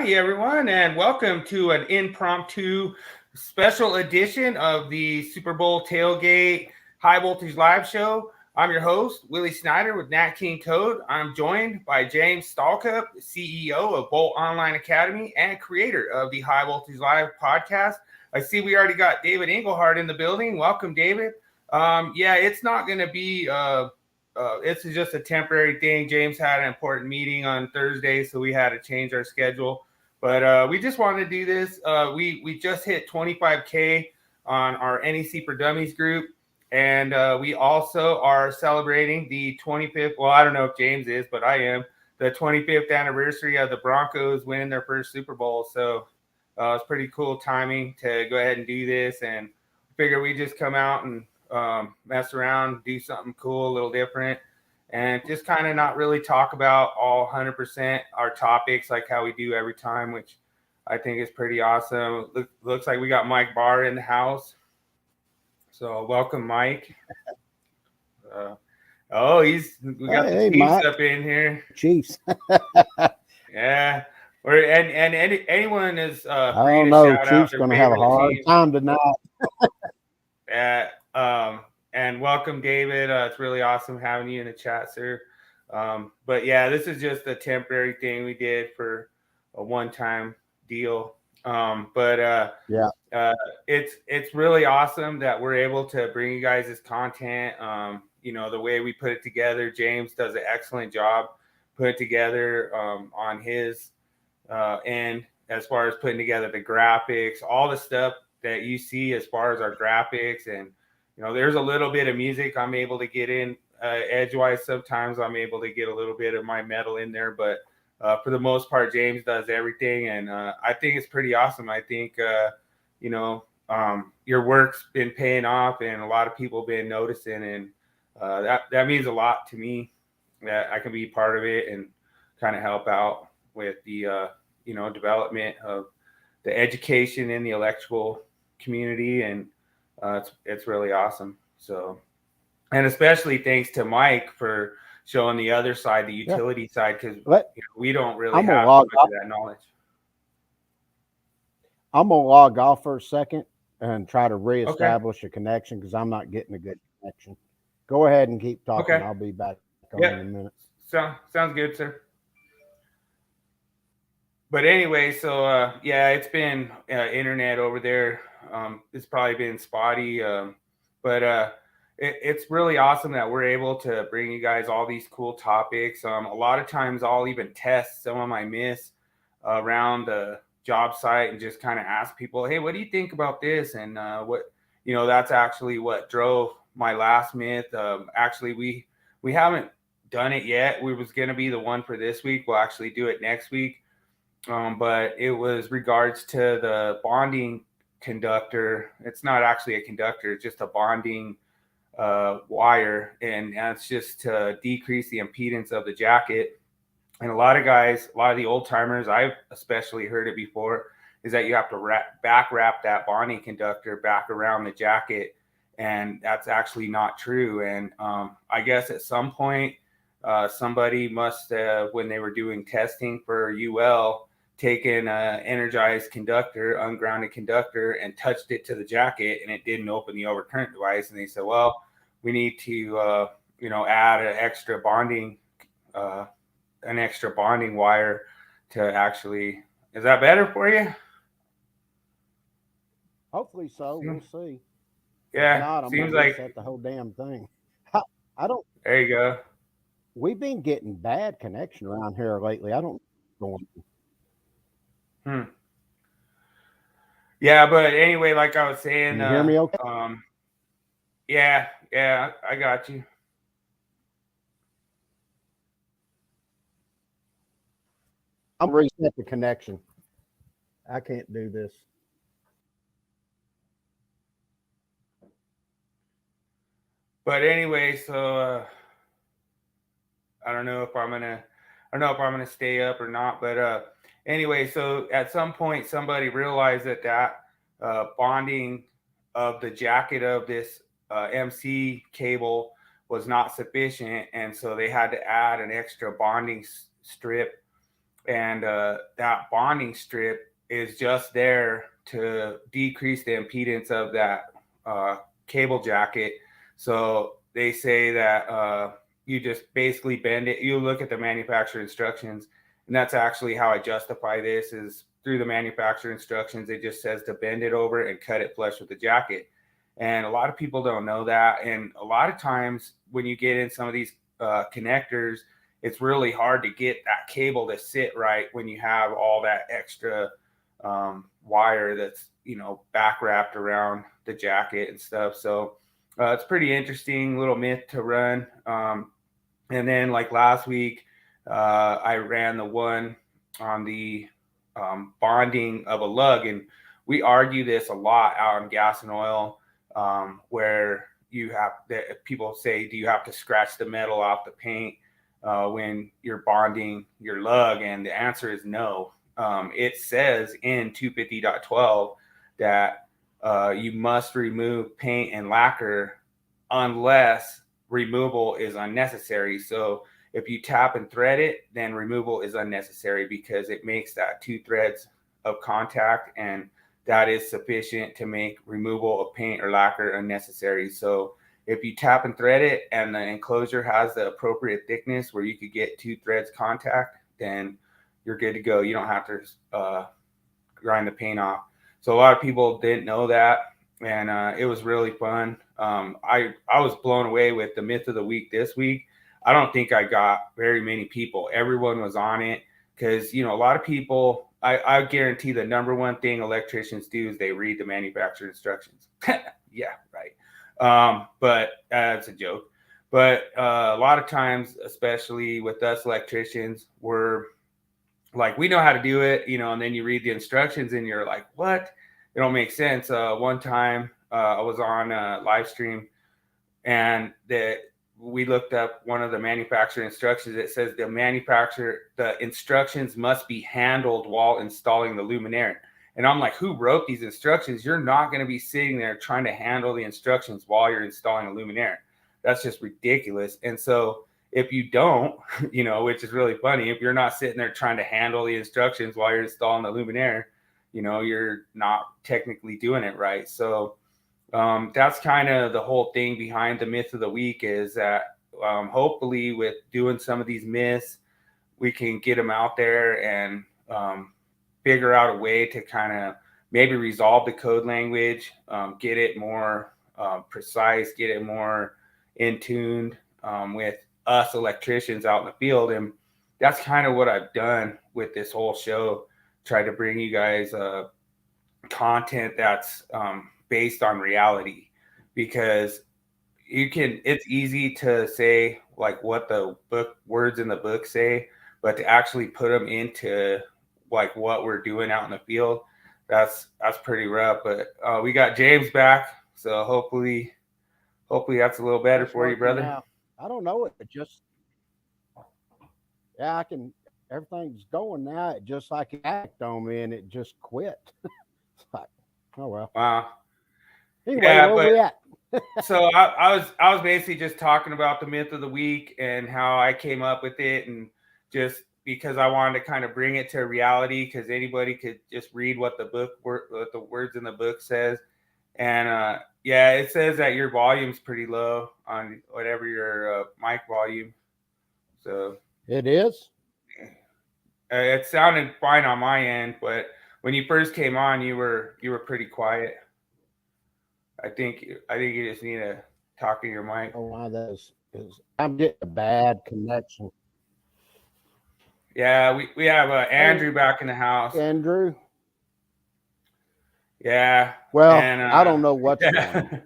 Howdy, everyone, and welcome to an impromptu special edition of the Super Bowl Tailgate High Voltage Live Show. I'm your host, Willie Snyder with Nat King Code. I'm joined by James Stalkup, CEO of Bolt Online Academy and creator of the High Voltage Live podcast. I see we already got David Engelhardt in the building. Welcome, David. It's not going to be it's just a temporary thing. James had an important meeting on Thursday, so we had to change our schedule. But we just wanted to do this. We just hit 25K on our NEC for Dummies group, and we also are celebrating the 25th. Well, I don't know if James is, but I am, the 25th anniversary of the Broncos winning their first Super Bowl. So it's pretty cool timing to go ahead and do this, and figure we just come out and mess around, do something cool, a little different, and just kind of not really talk about all 100% our topics like how we do every time, which I think is pretty awesome. Looks like we got Mike Barr in the house. So welcome, Mike. We got the Chiefs Mike. Up in here. Chiefs. Yeah. And anyone is I don't know. Chiefs going to have a hard time tonight. And welcome, David. It's really awesome having you in the chat, sir. But yeah, this is just a temporary thing we did for a one-time deal. It's really awesome that we're able to bring you guys this content. The way we put it together, James does an excellent job putting it together on his end as far as putting together the graphics, all the stuff that you see as far as our graphics. And there's a little bit of music I'm able to get in edgewise. Sometimes I'm able to get a little bit of my metal in there, but for the most part, James does everything, and I think it's pretty awesome. I think your work's been paying off, and a lot of people have been noticing, and that means a lot to me that I can be part of it and kind of help out with the development of the education in the electrical community, and it's really awesome. So, and especially thanks to Mike for showing the other side, the utility side, because we don't really have much of that knowledge. I'm gonna log off for a second and try to reestablish a connection because I'm not getting a good connection. Go ahead and keep talking. Okay. I'll be back in a minute. Sounds good, sir. But anyway, so it's been internet over there. It's probably been spotty, but it's really awesome that we're able to bring you guys all these cool topics. A lot of times I'll even test some of my myths around the job site and just kind of ask people, hey, what do you think about this? And that's actually what drove my last myth. Actually, we haven't done it yet. We was going to be the one for this week. We'll actually do it next week. But it was regards to the bonding conductor. It's not actually a conductor, it's just a bonding wire, and that's just to decrease the impedance of the jacket. And a lot of the old timers, I've especially heard it before, is that you have to back wrap that bonding conductor back around the jacket, and that's actually not true. And I guess at some point somebody must have, when they were doing testing for UL, taken an energized conductor, ungrounded conductor, and touched it to the jacket, and it didn't open the overcurrent device. And they said, well, we need to add an extra bonding wire to actually. Is that better for you? Hopefully so. We'll see. Yeah, not, seems like set the whole damn thing. I don't. There you go. We've been getting bad connection around here lately. I don't know. Yeah, but anyway, like I was saying, can you hear me okay? Yeah, I got you. I'm reset the connection. I can't do this. But anyway, so I don't know if I'm gonna stay up or not, but anyway, so at some point somebody realized that bonding of the jacket of this MC cable was not sufficient, and so they had to add an extra bonding strip and that bonding strip is just there to decrease the impedance of that cable jacket. So they say that you just basically bend it. You look at the manufacturer instructions, and that's actually how I justify this is through the manufacturer instructions. It just says to bend it over and cut it flush with the jacket. And a lot of people don't know that. And a lot of times when you get in some of these connectors, it's really hard to get that cable to sit right when you have all that extra wire that's back wrapped around the jacket and stuff. So it's pretty interesting little myth to run. And then like last week, I ran the one on the bonding of a lug, and we argue this a lot out in gas and oil, where people say, do you have to scratch the metal off the paint when you're bonding your lug? And the answer is no. It says in 250.12 that you must remove paint and lacquer unless removal is unnecessary. So if you tap and thread it, then removal is unnecessary because it makes that 2 threads of contact, and that is sufficient to make removal of paint or lacquer unnecessary. So if you tap and thread it and the enclosure has the appropriate thickness where you could get 2 threads contact, then you're good to go. You don't have to grind the paint off. So a lot of people didn't know that, and it was really fun. I was blown away with the myth of the week this week. I don't think I got very many people. Everyone was on it because, a lot of people, I guarantee the number one thing electricians do is they read the manufacturer instructions. Yeah, right. But that's a joke. But a lot of times, especially with us electricians, we're like, we know how to do it, and then you read the instructions and you're like, what? It don't make sense. One time I was on a live stream, and we looked up one of the manufacturer instructions. It says the instructions must be handled while installing the luminaire. And I'm like, who wrote these instructions? You're not going to be sitting there trying to handle the instructions while you're installing a luminaire. That's just ridiculous. And so if you don't, which is really funny, if you're not sitting there trying to handle the instructions while you're installing the luminaire, you're not technically doing it right. So that's kind of the whole thing behind the myth of the week, is that hopefully with doing some of these myths, we can get them out there and figure out a way to kind of maybe resolve the code language, get it more precise, get it more in tuned with us electricians out in the field. And that's kind of what I've done with this whole show. Try to bring you guys content that's based on reality, because it's easy to say like what the words in the book say, but to actually put them into like what we're doing out in the field, that's pretty rough. But we got James back, so hopefully that's a little better for you, brother. Now. I don't know. It just, I can, everything's going now. It just like it act on me and it just quit. It's like, oh well. Wow. Anyway, where we at? So I was basically just talking about the myth of the week and how I came up with it, and just because I wanted to kind of bring it to reality, because anybody could just read what the words in the book says. And it says that your volume's pretty low on whatever your mic volume. So it is. It sounded fine on my end, but when you first came on, you were pretty quiet. I think you just need to talk to your mic. Oh, wow, that is I'm getting a bad connection. Yeah, we have Andrew back in the house. Andrew. Yeah. Well, and, I don't know what's wrong.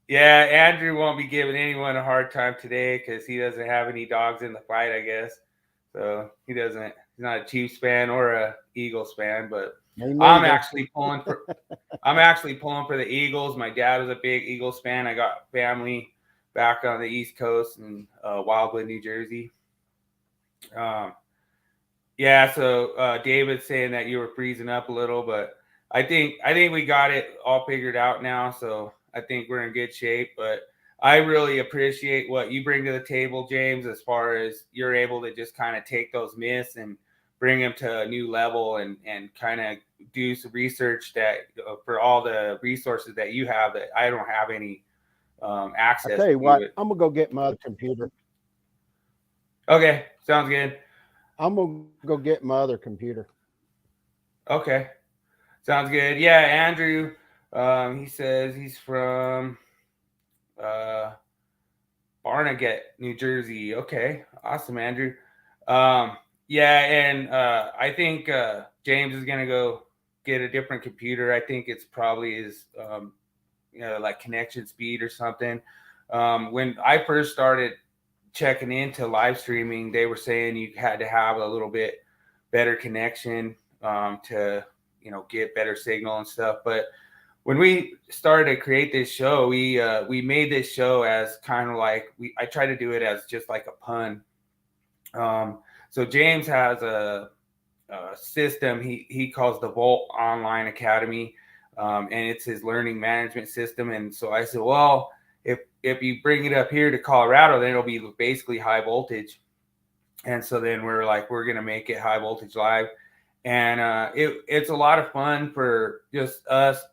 Yeah, Andrew won't be giving anyone a hard time today because he doesn't have any dogs in the fight, I guess. So he's not a Chiefs fan or a Eagles fan, but I'm actually pulling for the Eagles. My dad was a big Eagles fan. I got family back on the East Coast in Wildwood, New Jersey. So David's saying that you were freezing up a little, but I think we got it all figured out now. So I think we're in good shape. But I really appreciate what you bring to the table, James, as far as you're able to just kind of take those myths and bring them to a new level and kind of do some research that for all the resources that you have that I don't have any I access tell you to what, it. I'm gonna go get my other computer. Okay, sounds good. I'm gonna go get my other computer. Okay, sounds good. Yeah, Andrew, he says he's from uh, Barnegat, New Jersey. Okay, awesome, Andrew. Um, yeah, and I think James is gonna go get a different computer. I think it's probably his, like connection speed or something. When I first started checking into live streaming, they were saying you had to have a little bit better connection to get better signal and stuff. But when we started to create this show, we made this show as kind of like I try to do it as just like a pun. So James has a system he calls the Volt Online Academy, and it's his learning management system. And so I said, well, if you bring it up here to Colorado, then it'll be basically high voltage. And so then we're like, we're gonna make it high voltage live, and it's a lot of fun for just us.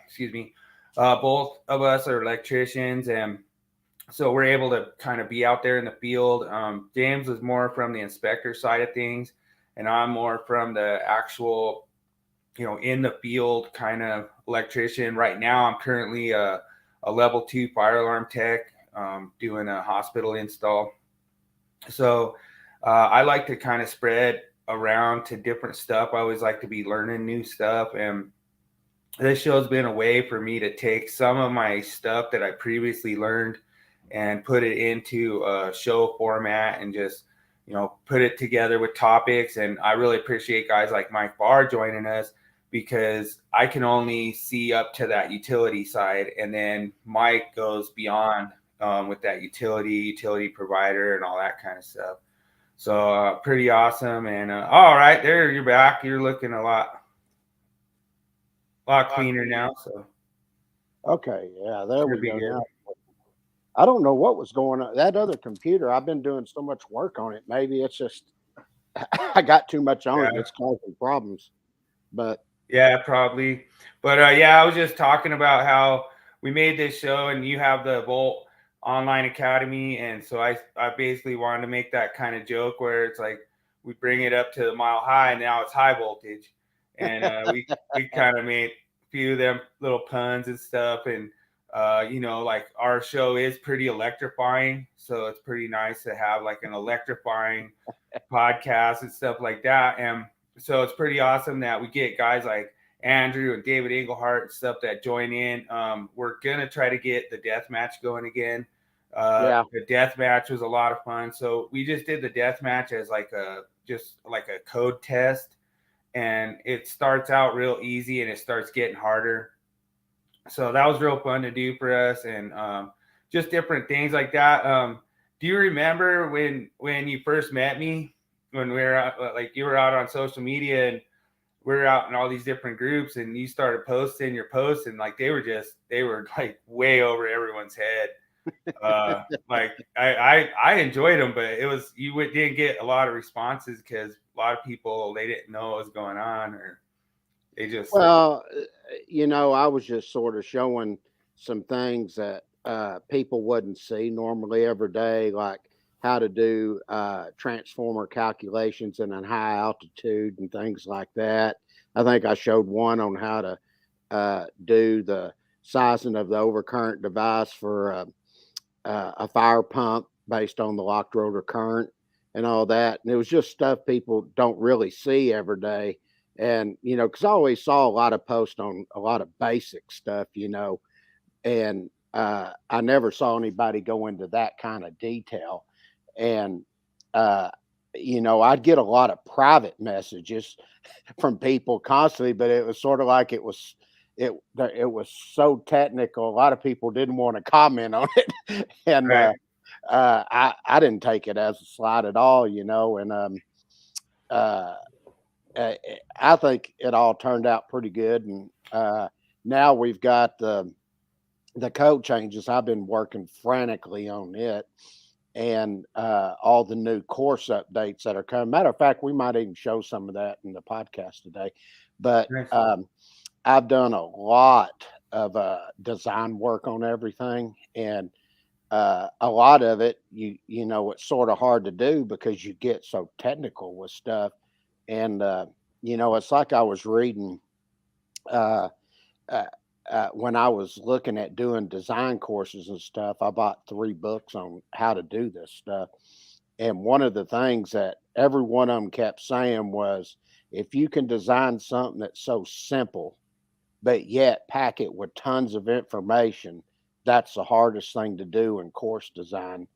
Excuse me. Both of us are electricians, and so we're able to kind of be out there in the field. James is more from the inspector side of things, and I'm more from the actual, in the field kind of electrician. Right now, I'm currently a level 2 fire alarm tech, doing a hospital install. So I like to kind of spread around to different stuff. I always like to be learning new stuff, and this show's been a way for me to take some of my stuff that I previously learned and put it into a show format and just put it together with topics. And I really appreciate guys like Mike Barr joining us, because I can only see up to that utility side, and then Mike goes beyond with that utility provider and all that kind of stuff. So pretty awesome. And all right, there you're back. You're looking a lot cleaner now, so Okay, yeah, there we should be go. good. Now I don't know what was going on. That other computer, I've been doing so much work on it. Maybe it's just I got too much on it. Yeah, It's causing problems. But yeah, probably. But yeah, I was just talking about how we made this show, and you have the Volt Online Academy, and so I basically wanted to make that kind of joke where it's like we bring it up to the mile high, and now it's high voltage, and we kind of made a few of them little puns and stuff, and like our show is pretty electrifying, so it's pretty nice to have like an electrifying podcast and stuff like that. And so it's pretty awesome that we get guys like Andrew and David Englehart and stuff that join in. We're gonna try to get the death match going again. yeah, The death match was a lot of fun. So we just did the death match as like a code test, and it starts out real easy and it starts getting harder. So that was real fun to do for us, and just different things like that. Do you remember when you first met me, when we were out, like you were out on social media and we were out in all these different groups, and you started posting your posts, and like they were like way over everyone's head. Like I enjoyed them, but it was didn't get a lot of responses because a lot of people, they didn't know what was going on, or they just well, I was just sort of showing some things that people wouldn't see normally every day, like how to do transformer calculations in a high altitude and things like that. I think I showed one on how to do the sizing of the overcurrent device for a fire pump based on the locked rotor current and all that. And it was just stuff people don't really see every day. And, because I always saw a lot of posts on a lot of basic stuff, and I never saw anybody go into that kind of detail. And, uh, I'd get a lot of private messages from people constantly, but it was sort of like it was so technical. A lot of people didn't want to comment on it, and right. I didn't take it as a slight at all, and uh, I think it all turned out pretty good. And now we've got the code changes. I've been working frantically on it, and all the new course updates that are coming. Matter of fact, we might even show some of that in the podcast today. But Nice. I've done a lot of design work on everything, and a lot of it, you know, it's sort of hard to do because you get so technical with stuff, and you know, it's like I was reading. Uh, uh, when I was looking at doing design courses and stuff, I bought 3 books on how to do this stuff. And one of the things that every one of them kept saying was, if you can design something that's so simple, but yet pack it with tons of information, that's the hardest thing to do in course design.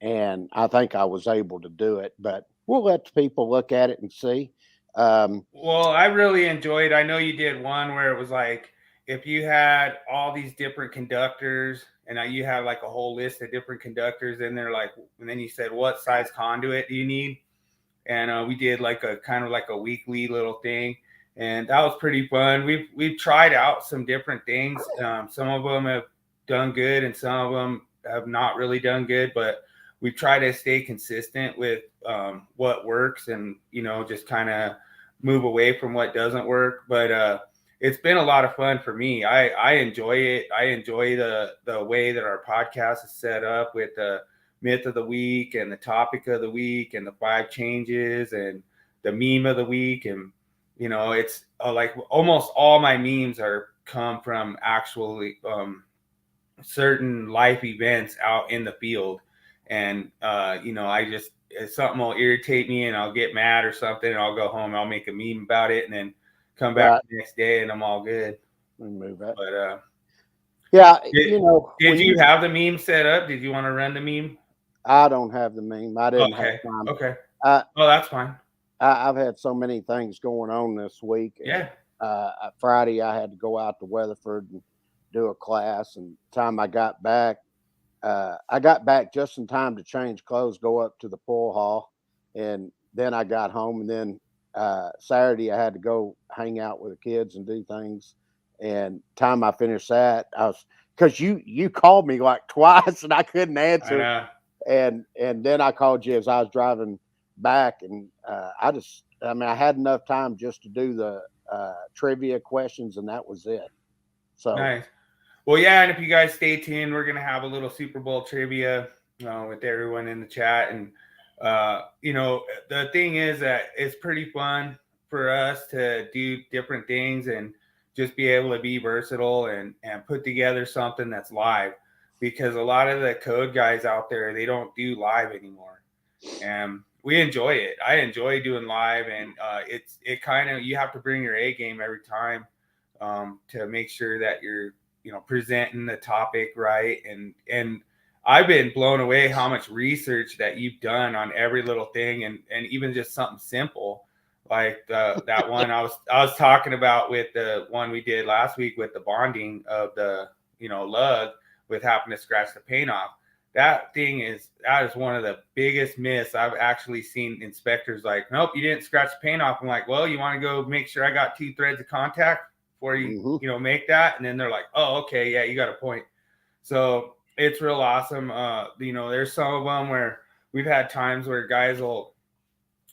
And I think I was able to do it, but we'll let the people look at it and see. Um, Well, I really enjoyed. I know you did one where it was like if you had all these different conductors, and you had like a whole list of different conductors, and they're like, and then you said, "What size conduit do you need?" And we did like a kind of like a weekly little thing, and that was pretty fun. We've tried out some different things. Some of them have done good, and some of them have not really done good. But we try to stay consistent with what works, and just kind of move away from what doesn't work. But it's been a lot of fun for me. I enjoy it. I enjoy the way that our podcast is set up with the myth of the week and the topic of the week and the 5 changes and the meme of the week. And it's like almost all my memes are come from actually certain life events out in the field. And I just, if something will irritate me and I'll get mad or something, and I'll go home, I'll make a meme about it, and then come back right. the next day and I'm all good. Remove that. But Yeah, did, you know, did when you you have the meme set up? Did you want to run the meme? I don't have the meme. I didn't have Okay. time. Okay. I, Oh, that's fine. I've had so many things going on this week, and Yeah. Friday I had to go out to Weatherford and do a class. And time I got back just in time to change clothes, go up to the pool hall, and then I got home. And then Saturday I had to go hang out with the kids and do things. And time I finished that, I was because you called me like twice and I couldn't I answer, know. and then I called you as I was driving back, and I mean, I had enough time just to do the trivia questions, and that was it. So Nice. Well, yeah, and if you guys stay tuned, we're gonna have a little Super Bowl trivia with everyone in the chat. And the thing is that it's pretty fun for us to do different things and just be able to be versatile and put together something that's live, because a lot of the code guys out there, they don't do live anymore, and we enjoy it. I enjoy doing live, and it kind of, you have to bring your A game every time to make sure that you're presenting the topic right. And I've been blown away how much research that you've done on every little thing, and even just something simple like that one I was talking about with the one we did last week with the bonding of the lug with having to scratch the paint off. That is one of the biggest myths. I've actually seen inspectors like, nope, you didn't scratch the paint off. I'm like, well, you want to go make sure I got 2 threads of contact before you mhm. make that? And then they're like, oh, okay, yeah, you got a point. So it's real awesome. There's some of them where we've had times where guys will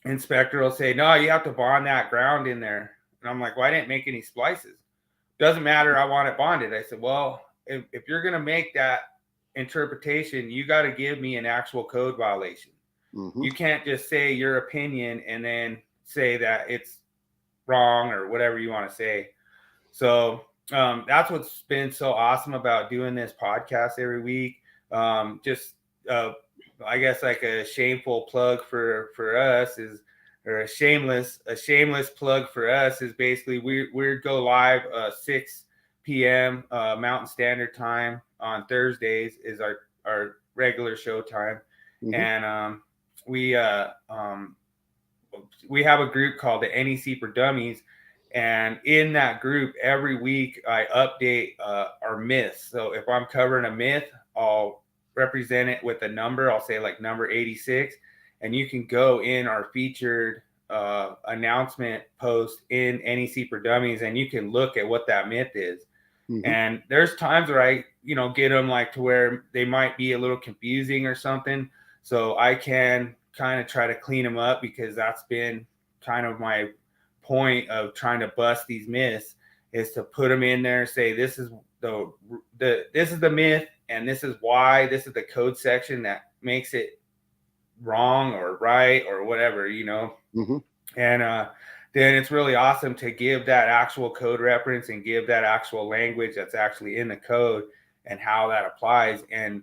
inspector will say, no, you have to bond that ground in there. And I'm like, well, I didn't make any splices. Doesn't matter, I want it bonded. I said, well, if you're going to make that interpretation, you got to give me an actual code violation. Mhm. You can't just say your opinion and then say that it's wrong or whatever you want to say. So that's what's been so awesome about doing this podcast every week. Just I guess like a shameful plug for us is, or a shameless plug for us is basically we go live 6 p.m. Mountain Standard Time on Thursdays is our regular show time. Mhm. And we we have a group called the NEC for Dummies, and in that group every week I update our myths. So if I'm covering a myth, I'll represent it with a number. I'll say like number 86, and you can go in our featured announcement post in NEC for Dummies, and you can look at what that myth is. Mhm. And there's times where get them like to where they might be a little confusing or something. So I can kind of try to clean them up, because that's been kind of my point of trying to bust these myths, is to put them in there, say this is this is the myth, and this is why, this is the code section that makes it wrong or right or whatever, Mm-hmm. and then it's really awesome to give that actual code reference and give that actual language that's actually in the code and how that applies, and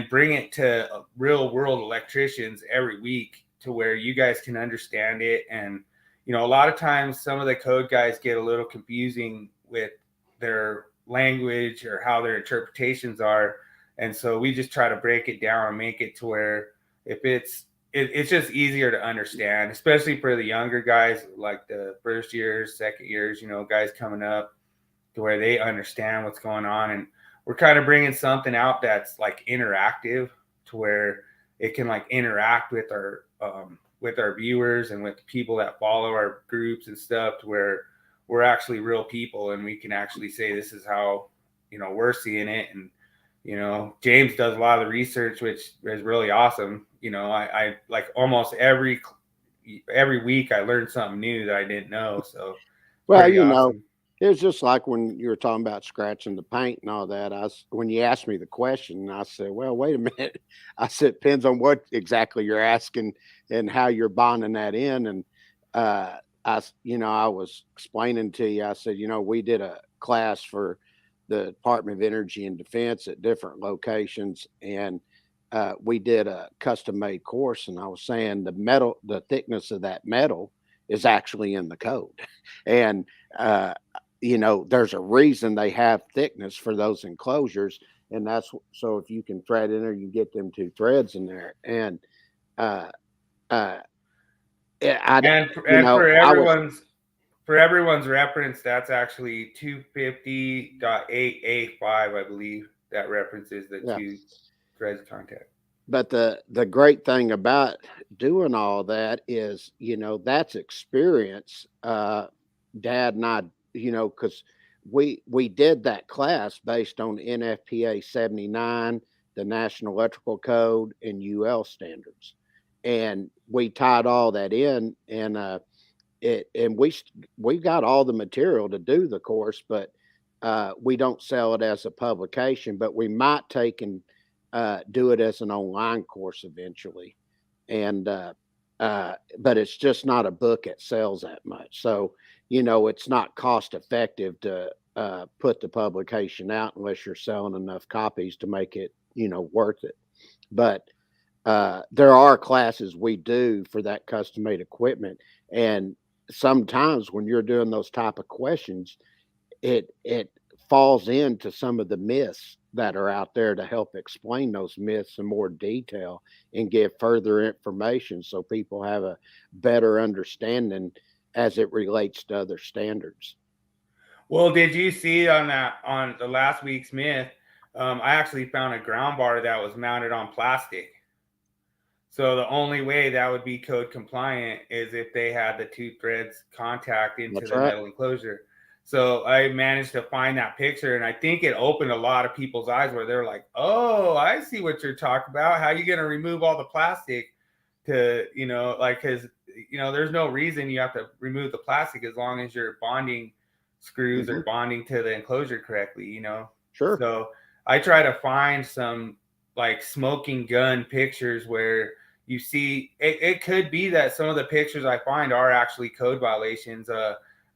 bring it to real world electricians every week to where you guys can understand it. And a lot of times some of the code guys get a little confusing with their language or how their interpretations are, and so we just try to break it down and make it to where if it's just easier to understand, especially for the younger guys, like the first years, second years, guys coming up, to where they understand what's going on. And we're kind of bringing something out that's like interactive, to where it can like interact with our viewers and with people that follow our groups and stuff, to where we're actually real people and we can actually say this is how we're seeing it. And James does a lot of the research, which is really awesome. I like almost every week I learned something new that I didn't know. So Well, pretty awesome. it was just like when you were talking about scratching the paint and all that. When you asked me the question, I said, "Well, wait a minute." I said, "Depends on what exactly you're asking and how you're bonding that in." And I was explaining to you. I said, we did a class for the Department of Energy and Defense at different locations, and we did a custom made course. And I was saying the thickness of that metal is actually in the code, and uh, there's a reason they have thickness for those enclosures, and that's so if you can thread in there, you get them two threads in there, and uh, uh, And I was for everyone's reference, that's actually 250.8A5, I believe. That references the yeah. two threads of contact. But the great thing about doing all that is, that's experience. Dad and I, because we did that class based on NFPA 79, the National Electrical Code, and UL standards, and we tied all that in, and we got all the material to do the course, but we don't sell it as a publication, but we might take and do it as an online course eventually. And but it's just not a book that sells that much. So, it's not cost effective to put the publication out unless you're selling enough copies to make it, worth it. But there are classes we do for that custom made equipment. And sometimes when you're doing those type of questions, it falls into some of the myths that are out there to help explain those myths in more detail and give further information so people have a better understanding as it relates to other standards. Well, did you see on the last week's myth? I actually found a ground bar that was mounted on plastic. So the only way that would be code compliant is if they had the two threads contact into That's the right. metal enclosure. So I managed to find that picture, and I think it opened a lot of people's eyes where they're like, "Oh, I see what you're talking about. How are you going to remove all the plastic to, like, because, there's no reason you have to remove the plastic as long as your bonding screws Hmm. are bonding to the enclosure correctly. Sure. So I try to find some like smoking gun pictures where you see it could be that some of the pictures I find are actually code violations.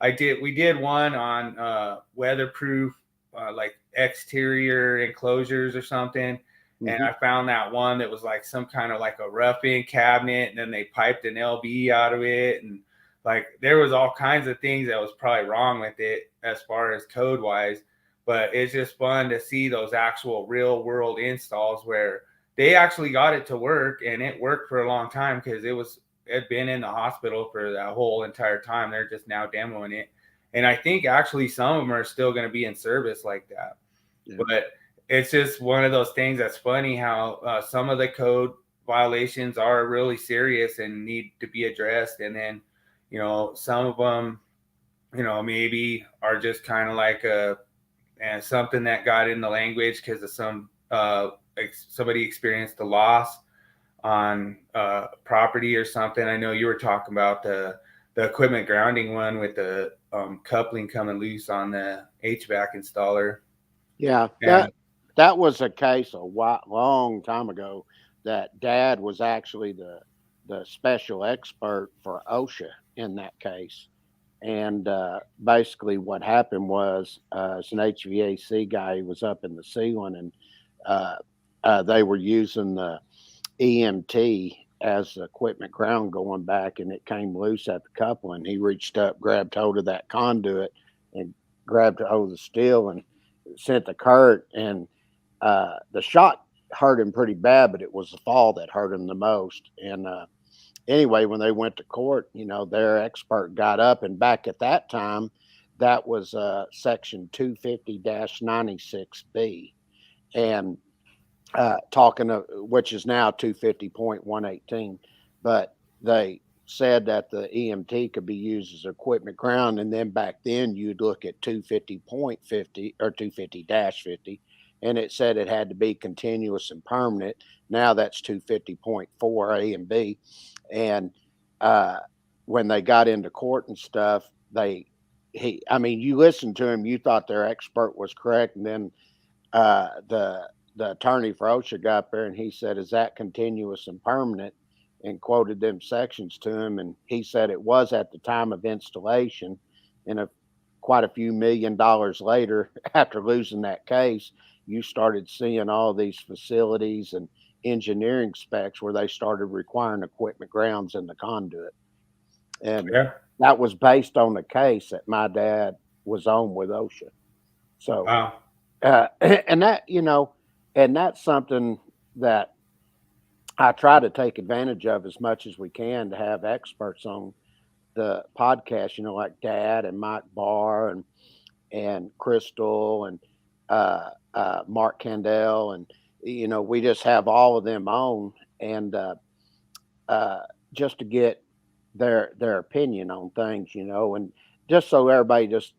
We did one on weatherproof like exterior enclosures or something, and Hmm. I found that one that was like some kind of like a rough-in cabinet, and then they piped an LB out of it, and like there was all kinds of things that was probably wrong with it as far as code wise. But it's just fun to see those actual real world installs where they actually got it to work, and it worked for a long time because it had been in the hospital for that whole entire time. They're just now demoing it, and I think actually some of them are still going to be in service like that. Yeah. But it's just one of those things that's funny how some of the code violations are really serious and need to be addressed, and then some of them maybe are just kind of like a and something that got in the language because of somebody experienced a loss on property or something. I know you were talking about the equipment grounding one with the coupling coming loose on the HVAC installer. Yeah, And that was a case long time ago that Dad was actually the special expert for OSHA in that case. And basically, what happened was it's an HVAC guy who was up in the ceiling, and uh, they were using the EMT as the equipment ground going back, and it came loose at the coupling. He reached up, grabbed hold of that conduit, and grabbed hold of the steel and sent the current. And the shot hurt him pretty bad, but it was the fall that hurt him the most. And anyway, when they went to court, their expert got up, and back at that time, that was section 250 96B. And talking of which is now 250.118, but they said that the EMT could be used as equipment ground, and then back then you'd look at 250.50 or 250-50, and it said it had to be continuous and permanent. Now that's 250.4 A and B, and uh, when they got into court and stuff, I mean, you listened to him, you thought their expert was correct, and then the attorney for OSHA got up there and he said, "Is that continuous and permanent?" And quoted them sections to him, and he said it was at the time of installation. And quite a few $1 million later, after losing that case, you started seeing all these facilities and engineering specs where they started requiring equipment grounds in the conduit, and yeah, that was based on the case that my dad was on with OSHA. So wow, and and that's something that I try to take advantage of as much as we can, to have experts on the podcast, like Dad and Mike Barr and Crystal and Mark Candell, and we just have all of them on, and uh, just to get their opinion on things, and just so everybody just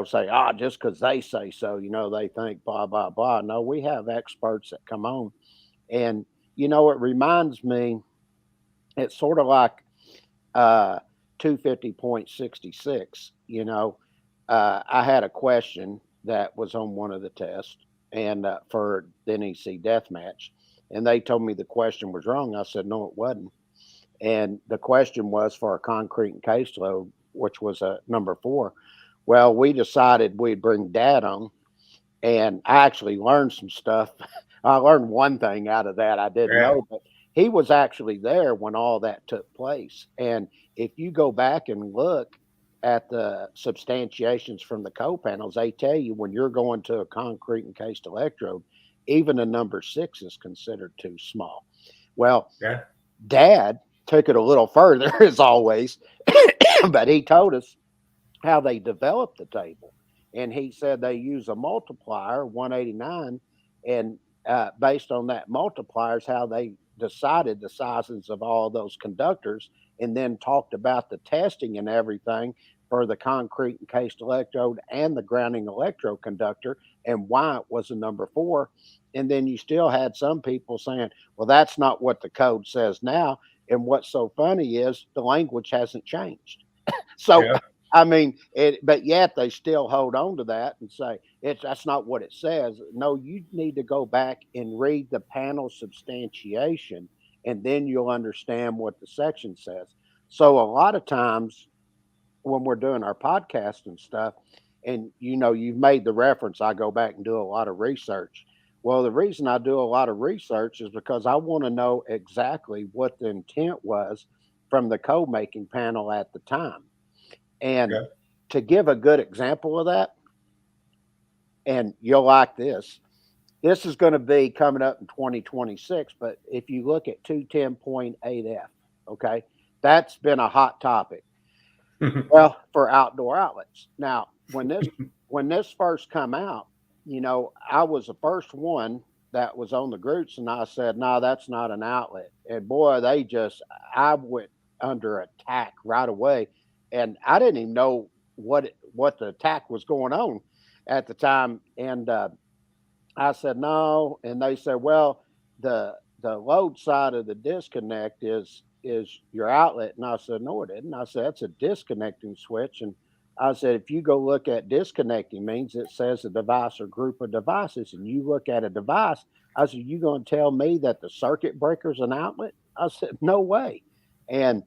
say, just because they say so, they think blah blah blah. No, we have experts that come on, and it reminds me, it's sort of like uh 250.66. I had a question that was on one of the tests, and for the NEC death match, and they told me the question was wrong. I said no, it wasn't. And the question was for a concrete and caseload, which was a number 4. Well, we decided we'd bring Dad on, and I actually learned some stuff. I learned one thing out of that I didn't yeah, know, but he was actually there when all that took place. And if you go back and look at the substantiations from the co-panels, they tell you when you're going to a concrete encased electrode, even a number 6 is considered too small. Well, yeah, Dad took it a little further, as always, but he told us how they developed the table. And he said they use a multiplier, 189, and based on that multiplier is how they decided the sizes of all those conductors, and then talked about the testing and everything for the concrete encased electrode and the grounding electroconductor, and why it was a number 4. And then you still had some people saying, well, that's not what the code says now. And what's so funny is the language hasn't changed. So yeah, I mean, but yet they still hold on to that and say that's not what it says. No, you need to go back and read the panel substantiation, and then you'll understand what the section says. So a lot of times when we're doing our podcast and stuff, and you've made the reference, I go back and do a lot of research. Well, the reason I do a lot of research is because I want to know exactly what the intent was from the code making panel at the time. And yeah, to give a good example of that, and you'll like this is going to be coming up in 2026. But if you look at 210.8F, okay, that's been a hot topic. Well, for outdoor outlets. Now, when this first come out, I was the first one that was on the groups, and I said, "No, that's not an outlet." And boy, I went under attack right away, and I didn't even know what the attack was going on. at the time. And I said, no. And they said, well, the load side of the disconnect is your outlet. And I said, no, it isn't. I said, that's a disconnecting switch. And I said, if you go look at disconnecting means it says a device or group of devices, and you look at a device, I said, you going to tell me that the circuit breaker's an outlet? I said, no way. And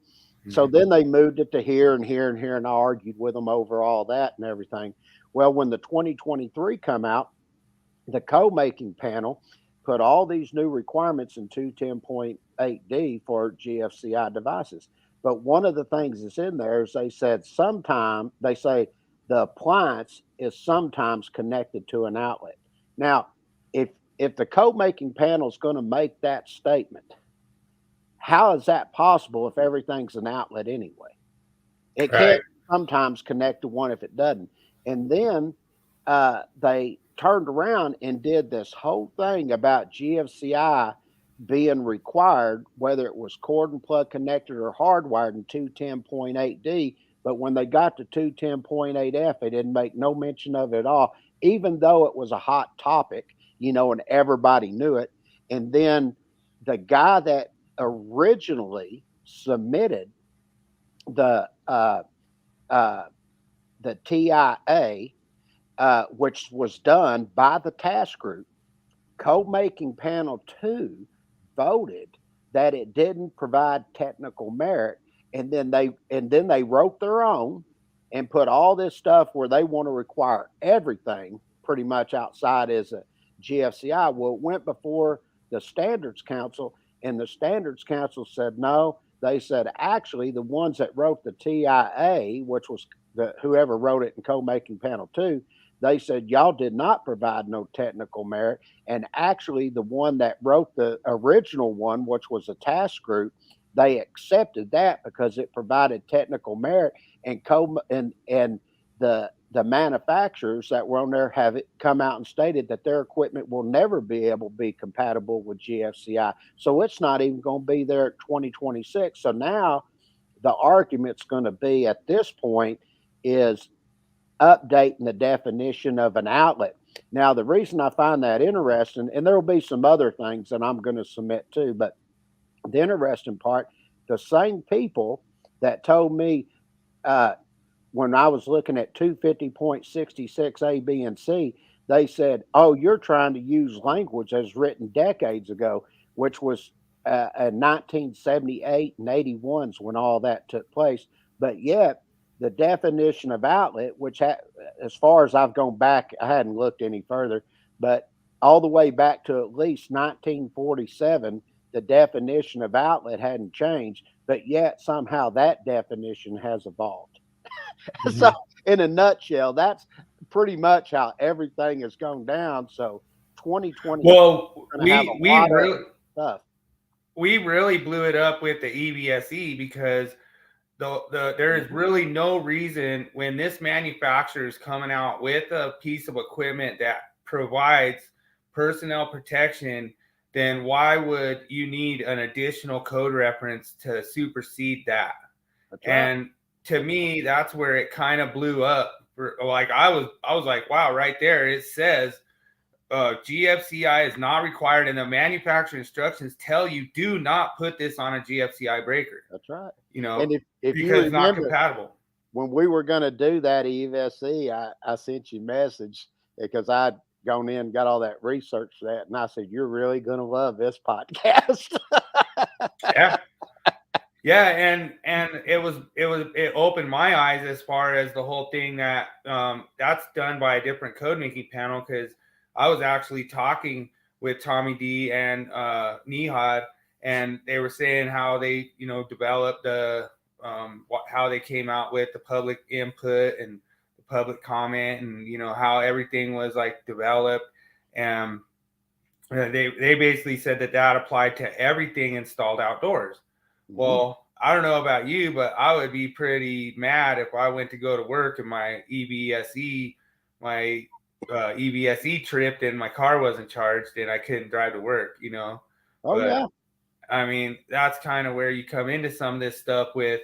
so Mhm. then they moved it to here and here and here, and I argued with them over all that and everything. Well, when the 2023 come out, the co-making panel put all these new requirements in 210.8D for GFCI devices. But one of the things that's in there is they said sometime they say the appliance is sometimes connected to an outlet. Now, if if the co-making panel is going to make that statement, how is that possible if everything's an outlet anyway? It Right. can't sometimes connect to one if it doesn't. And then they turned around and did this whole thing about GFCI being required, whether it was cord and plug connected or hardwired in 210.8D. But when they got to 210.8F, they didn't make no mention of it at all, even though it was a hot topic, and everybody knew it. And then the guy that originally submitted the uh, the TIA, which was done by the task group, co-making panel two voted that it didn't provide technical merit, and then they wrote their own and put all this stuff where they want to require everything pretty much outside as a GFCI. Well, it went before the Standards Council, and the Standards Council said no. They said actually the ones that wrote the TIA, which was whoever wrote it in co-making panel two, they said y'all did not provide no technical merit. And actually, the one that wrote the original one, which was a task group, they accepted that because it provided technical merit, and the manufacturers that were on there have it come out and stated that their equipment will never be able to be compatible with GFCI. So it's not even going to be there at 2026. So now the argument's going to be at this point is updating the definition of an outlet. Now, the reason I find that interesting, and there will be some other things that I'm going to submit too, but the interesting part, the same people that told me uh, when I was looking at 250.66 A, B, and C, they said, oh, you're trying to use language as written decades ago, which was in 1978 and 81s when all that took place. But yet, the definition of outlet, as far as I've gone back, I hadn't looked any further, but all the way back to at least 1947, the definition of outlet hadn't changed, but yet somehow that definition has evolved. So, Mhm. in a nutshell, that's pretty much how everything has gone down. So, 2020 is Well, going to have we a we lot of really stuff. we really blew it up with the EVSE because there is Mhm. really no reason when this manufacturer is coming out with a piece of equipment that provides personnel protection, then why would you need an additional code reference to supersede that? That's right. And to me, that's where it kind of blew up. Like I was like, wow, right there it says GFCI is not required, and the manufacturer instructions tell you do not put this on a GFCI breaker. That's right. You know, And if you because it's not remember, compatible. when we were going to do that EVSE, I sent you a message because I'd gone in and got all that research for that. And I said, you're really going to love this podcast. Yeah, yeah, and it opened my eyes as far as the whole thing that that's done by a different code making panel, because I was actually talking with Tommy D and Nihad, and they were saying how they developed the how they came out with the public input and the public comment, and how everything was like developed. And they basically said that that applied to everything installed outdoors. Mhm. Well, I don't know about you, but I would be pretty mad if I went to go to work and my EVSE tripped and my car wasn't charged and I couldn't drive to work. Oh, But yeah. I mean, that's kind of where you come into some of this stuff with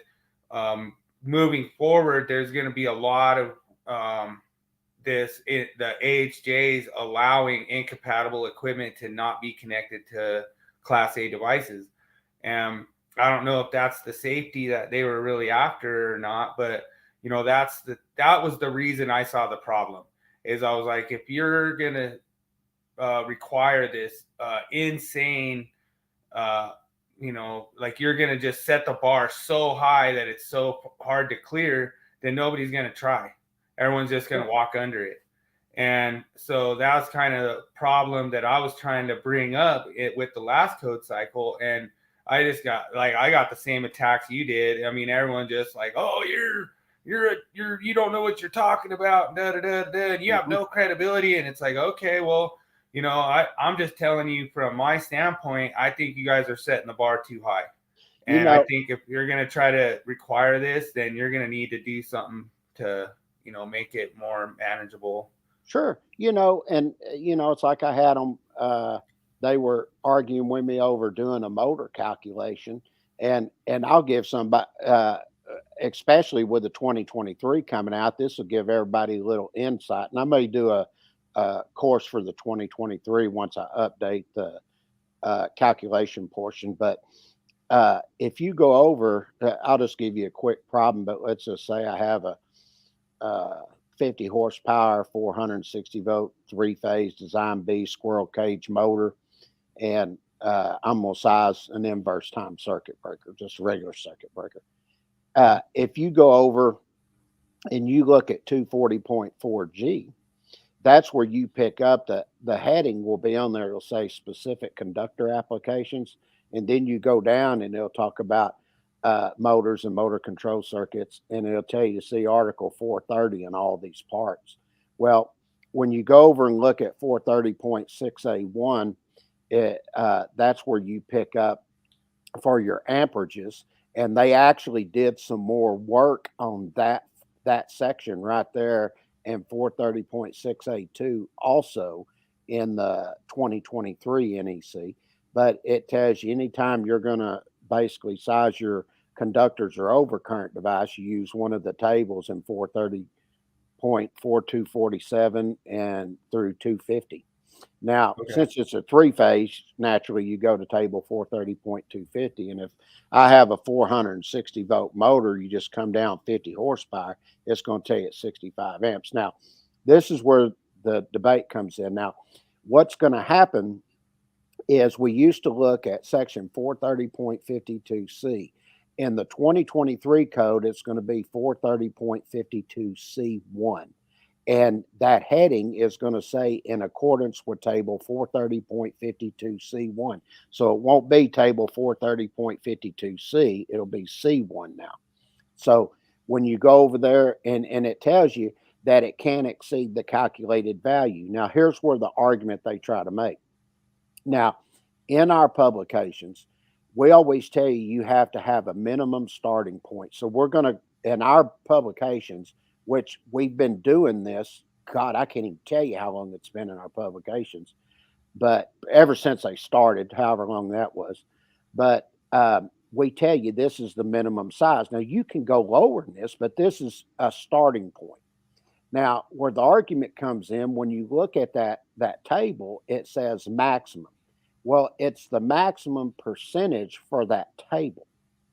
moving forward. There's going to be a lot of the AHJs allowing incompatible equipment to not be connected to Class A devices. And I don't know if that's the safety that they were really after or not, but that was the reason I saw the problem. Is I was like, if you're gonna require this insane, uh, like you're gonna just set the bar so high that it's so hard to clear, then nobody's gonna try. Everyone's just gonna walk under it. And so that's kind of the problem that I was trying to bring up with the last code cycle. And I got the same attacks you did. I mean, everyone just like, oh, you don't know what you're talking about, da da da da, and you have no credibility. And it's like, okay, well, I'm just telling you from my standpoint, I think you guys are setting the bar too high. And I think if you're gonna try to require this, then you're gonna need to do something to, make it more manageable. Sure. And it's like I had them. They were arguing with me over doing a motor calculation, and I'll give somebody, especially with the 2023 coming out. This will give everybody a little insight, and I may do a course for the 2023 once I update the calculation portion. But if you go over, I'll just give you a quick problem. But let's just say I have a 50 horsepower, 460-volt, three-phase design B squirrel cage motor, and I'm gonna size an inverse time circuit breaker, just a regular circuit breaker. If you go over and you look at 240.4G, that's where you pick up the heading will be on there. It'll say specific conductor applications, and then you go down and it'll talk about motors and motor control circuits, and it'll tell you to see Article 430 and all these parts. Well, when you go over and look at 430.6A1, that's where you pick up for your amperages, and they actually did some more work on that section right there, and 430.6A2 also in the 2023 NEC. But it tells you anytime you're going to basically size your conductors or overcurrent device, you use one of the tables in 430.4247 and through 250. Now, Okay. since it's a three phase, naturally you go to table 430.250. And if I have a 460 volt motor, you just come down 50 horsepower, it's going to tell you it's 65 amps. Now, this is where the debate comes in. Now, what's going to happen is we used to look at section 430.52C. In the 2023 code, it's going to be 430.52C1. And that heading is going to say in accordance with table 430.52C1. So it won't be table 430.52C, it'll be C1 now. So when you go over there and it tells you that it can exceed the calculated value. Now, here's where the argument they try to make. Now, in our publications, we always tell you you have to have a minimum starting point. So we're going to, in our publications, which we've been doing this, God, I can't even tell you how long it's been in our publications, but ever since they started, however long that was. But we tell you this is the minimum size. Now, you can go lower than this, but this is a starting point. Now, where the argument comes in, when you look at that table, it says maximum. Well, it's the maximum percentage for that table.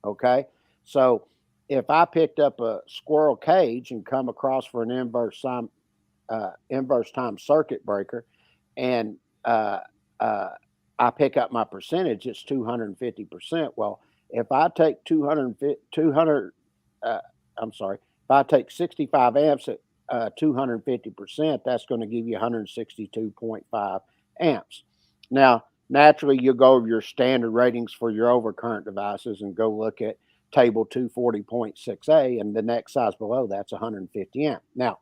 Okay. So if I picked up a squirrel cage and come across for an inverse time circuit breaker, and I pick up my percentage, it's 250%. Well, if I take 200, I'm sorry, if I take 65 amps at 250%, that's going to give you 162.5 amps. Now, naturally, you'll go over your standard ratings for your overcurrent devices and go look at table 240.6A, and the next size below that's 150 amp. Now,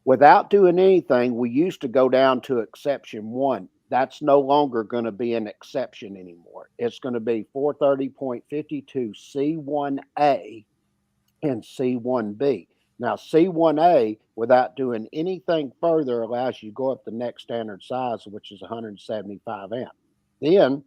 without doing anything, we used to go down to exception 1. That's no longer going to be an exception anymore. It's going to be 430.52C1A and C1B. Now, C1A, without doing anything further, allows you to go up the next standard size, which is 175 amp. Then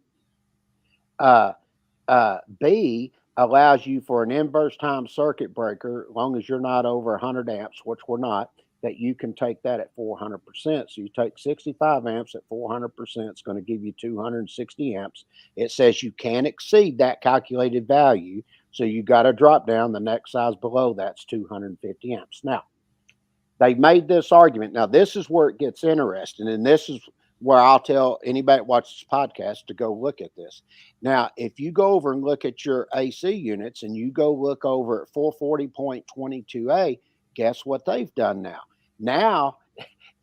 B allows you for an inverse time circuit breaker, as long as you're not over 100 amps, which we're not, that you can take that at 400%. So you take 65 amps at 400%, it's going to give you 260 amps. It says you can't exceed that calculated value. So you got to drop down the next size below that's 250 amps. Now, they made this argument. Now, this is where it gets interesting, and this is where I'll tell anybody that watches this podcast to go look at this. Now, if you go over and look at your AC units and you go look over at 440.22A, guess what they've done now? Now,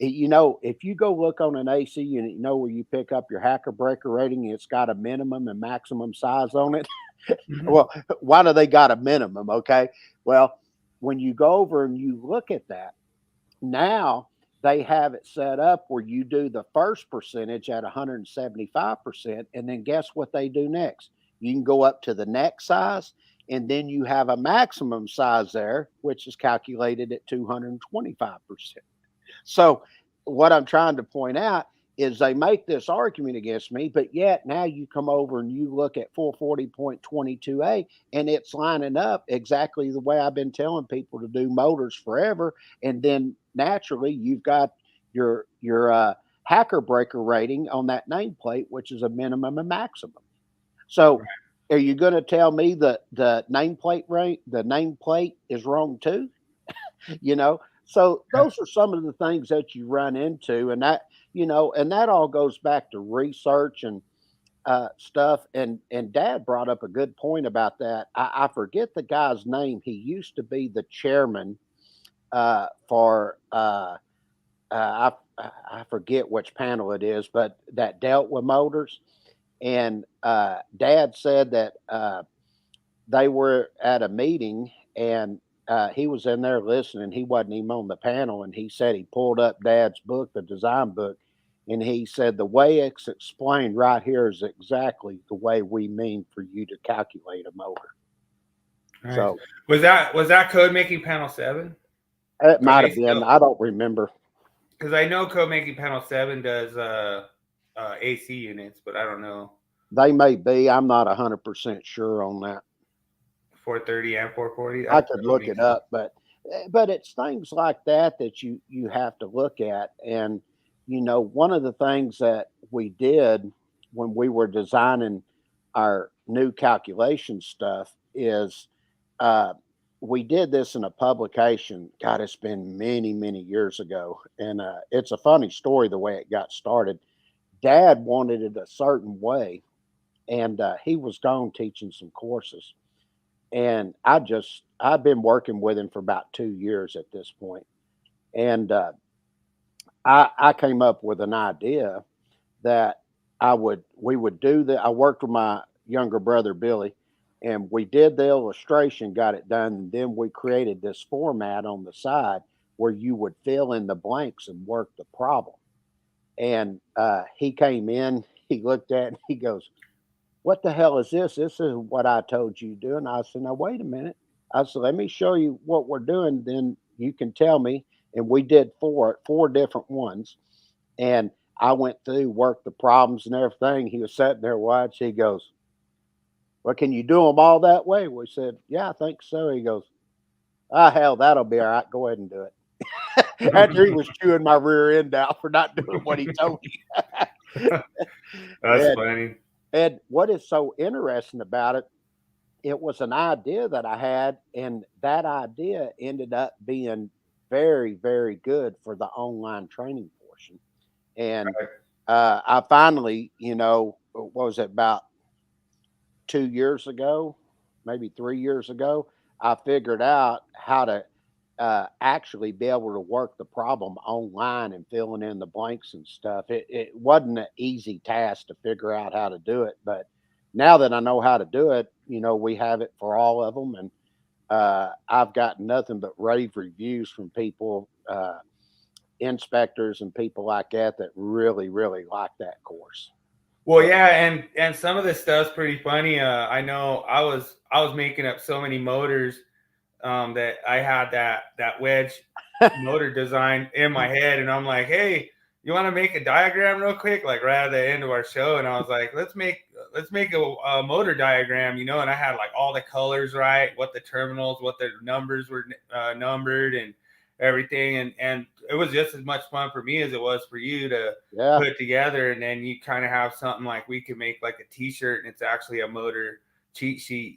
if you go look on an AC unit, where you pick up your hacker breaker rating, it's got a minimum and maximum size on it. Mhm. Well, why do they got a minimum? Okay. Well, when you go over and you look at that, now they have it set up where you do the first percentage at 175%. And then guess what they do next? You can go up to the next size, and then you have a maximum size there, which is calculated at 225%. So, what I'm trying to point out is they make this argument against me, but yet now you come over and you look at 440.22A and it's lining up exactly the way I've been telling people to do motors forever. And then naturally, you've got your hacker breaker rating on that nameplate, which is a minimum and maximum. So, are you going to tell me that the nameplate is wrong too? you know so those are some of the things that you run into, and that all goes back to research and stuff. And dad brought up a good point about that. I forget the guy's name. He used to be the chairman for I forget which panel it is, but that dealt with motors. And dad said that they were at a meeting, and he was in there listening. He wasn't even on the panel, and he said he pulled up dad's book, the design book, and he said the way it's explained right here is exactly the way we mean for you to calculate a motor. Nice. So Was that code making panel 7? it Are might they have been. still? I don't remember. Because I know code making panel 7 does AC units, but I don't know They may be. I'm not 100% sure on that. 430 and 440. I That could would look make it sense. up, but it's things like that that you have to look at. And one of the things that we did when we were designing our new calculation stuff is uh, we did this in a publication. God, it's been many years ago, and it's a funny story the way it got started. Dad wanted it a certain way, and he was gone teaching some courses, and I've been working with him for about 2 years at this point. And I came up with an idea that we would do that. I worked with my younger brother Billy, and we did the illustration, got it done, and then we created this format on the side where you would fill in the blanks and work the problem. And he came in, he looked at it, and he goes, "What the hell is this? This is what I told you to do." And I said, "Now wait a minute." I said, "Let me show you what we're doing. Then you can tell me." And we did four different ones. And I went through, worked the problems and everything. He was sitting there watching. He goes, "Well, can you do them all that way?" We said, "Yeah, I think so." He goes, "Ah, hell, that'll be all right. Go ahead and do it." After he was chewing my rear end out for not doing what he told me. That's and, funny. and what is so interesting about it, it was an idea that I had, and that idea ended up being very, very good for the online training portion. And Right. I finally, what was it, about 2 years ago, maybe 3 years ago, I figured out how to actually be able to work the problem online and filling in the blanks and stuff. It wasn't an easy task to figure out how to do it, but now that I know how to do it, we have it for all of them, and I've gotten nothing but rave reviews from people, inspectors, and people like that really, really like that course. Well, So, yeah, and some of this stuff's pretty funny. I know I was making up so many motors that I had that wedge motor design in my head, and I'm like, hey, you want to make a diagram real quick, like right at the end of our show? And I was like, let's make a motor diagram, and I had like all the colors right, what the terminals, what the numbers were numbered, and everything, and it was just as much fun for me as it was for you to put together. And then you kind of have something like we could make like a t-shirt, and it's actually a motor cheat sheet,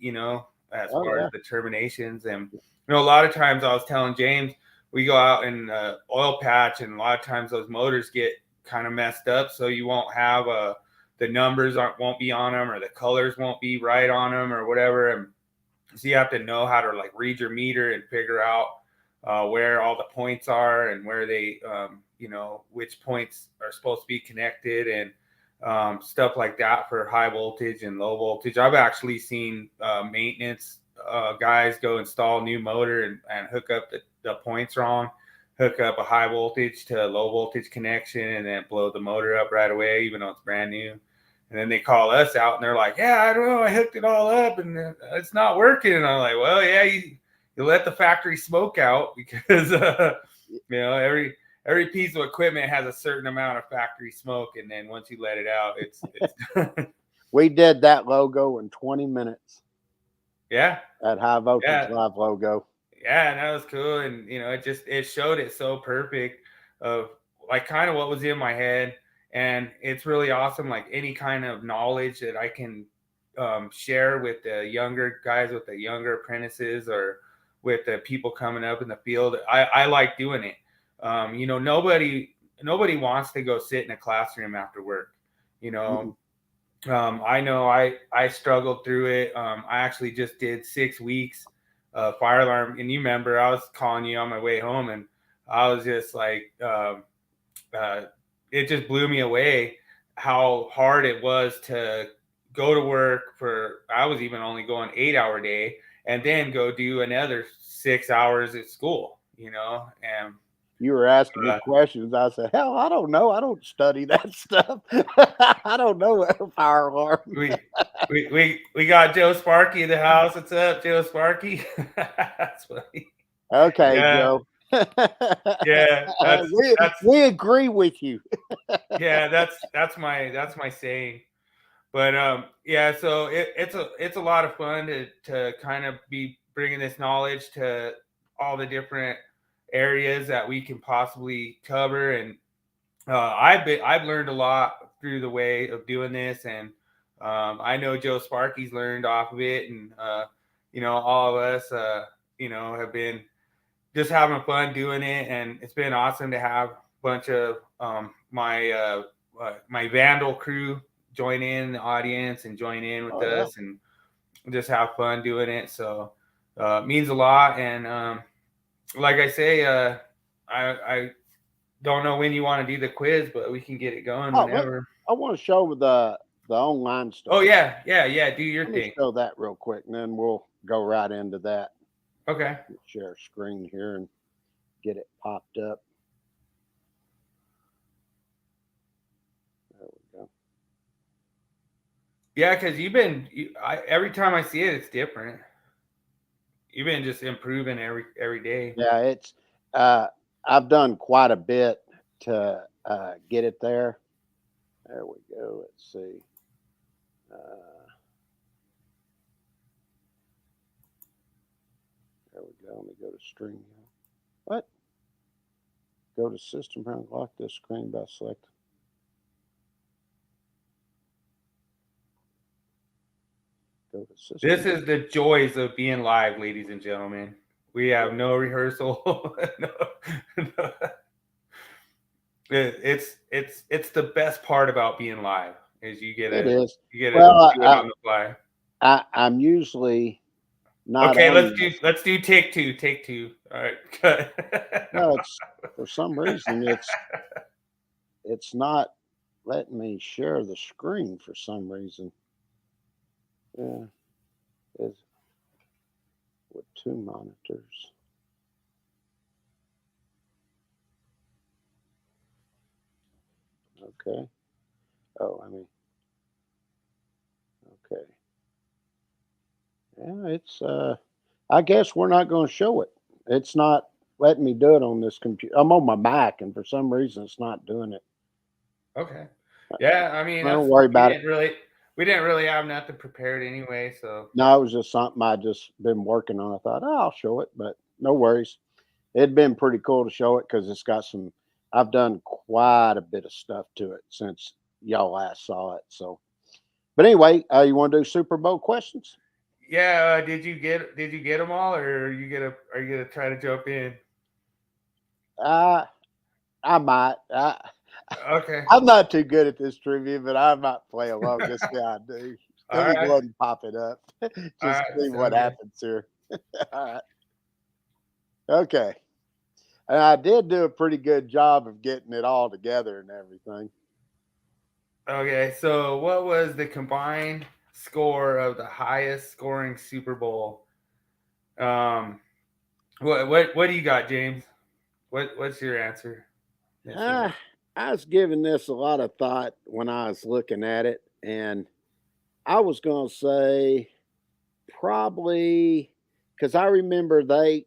as far as the terminations. And a lot of times I was telling James, we go out and oil patch, and a lot of times those motors get kind of messed up, so you won't have the numbers won't be on them, or the colors won't be right on them, or whatever. And so you have to know how to like read your meter and figure out where all the points are, and where they which points are supposed to be connected, and stuff like that for high voltage and low voltage. I've actually seen maintenance guys go install new motor and hook up the points wrong, hook up a high voltage to a low voltage connection, and then blow the motor up right away, even though it's brand new. And then they call us out, and they're like, yeah, I don't know, I hooked it all up and it's not working. And I'm like, well, yeah, you let the factory smoke out, because every piece of equipment has a certain amount of factory smoke, and then once you let it out, it's We did that logo in 20 minutes. Yeah. That high voltage live logo. Yeah, and that was cool. And it showed it so perfect of like kind of what was in my head. And it's really awesome, like any kind of knowledge that I can share with the younger guys, with the younger apprentices, or with the people coming up in the field. I like doing it. Nobody wants to go sit in a classroom after work. I know I struggled through it. I actually just did 6 weeks fire alarm, and you remember I was calling you on my way home, and I was just like, it just blew me away how hard it was to go to work I was even only going 8-hour day, and then go do another 6 hours at school, and you were asking me questions. I said, hell, I don't know. I don't study that stuff. I don't know fire alarm. we got Joe Sparky in the house. What's up, Joe Sparky? That's funny. Okay, Joe. Yeah, we agree with you. Yeah, that's my saying. But so it's a lot of fun to kind of be bringing this knowledge to all the different areas that we can possibly cover. And I've learned a lot through the way of doing this, and I know Joe Sparky's learned off of it, and all of us have been just having fun doing it. And it's been awesome to have a bunch of my Vandal crew join in the audience and join in with us, and just have fun doing it. So it means a lot. And like I say, I don't know when you want to do the quiz, but we can get it going whenever. I want to show the online stuff. Oh yeah. Do your Let thing. me show that real quick, and then we'll go right into that. Okay. Share screen here and get it popped up. There we go. Yeah, because every time I see it, it's different. You've been just improving every day. Yeah, it's I've done quite a bit to get it there. There we go. Let's see. There we go. Let me go to stream. What? Go to system. Lock this screen by selecting. Go to system. This is the joys of being live, ladies and gentlemen. We have no rehearsal. no. It's the best part about being live is you get to do it on the fly. I'm usually not. Okay, let's do take two. All right. No, for some reason it's not letting me share the screen for some reason. Yeah, it's with 2 monitors. Okay. Oh, okay. Yeah, it's I guess we're not going to show it. It's not letting me do it on this computer. I'm on my Mac, and for some reason it's not doing it. Okay. Yeah, I mean, don't worry about it. We didn't really have nothing prepared anyway, so. No, it was just something I just been working on. I thought, I'll show it, but no worries. it'd been pretty cool to show it because it's got some. I've done quite a bit of stuff to it since y'all last saw it. So, but anyway, you want to do Super Bowl questions? Yeah, did you get them all, or are you gonna try to jump in? Uh, I might. Okay. I'm not too good at this trivia, but I might play along. Just see how I do. All Let me go right. ahead and pop it up. All Just right. see what Sounds good. happens here. All right. Okay. And I did do a pretty good job of getting it all together and everything. Okay. So, what was the combined score of the highest scoring Super Bowl? Um, what do you got, James? What's your answer? This one. Uh, I was giving this a lot of thought when I was looking at it, and I was going to say probably because I remember they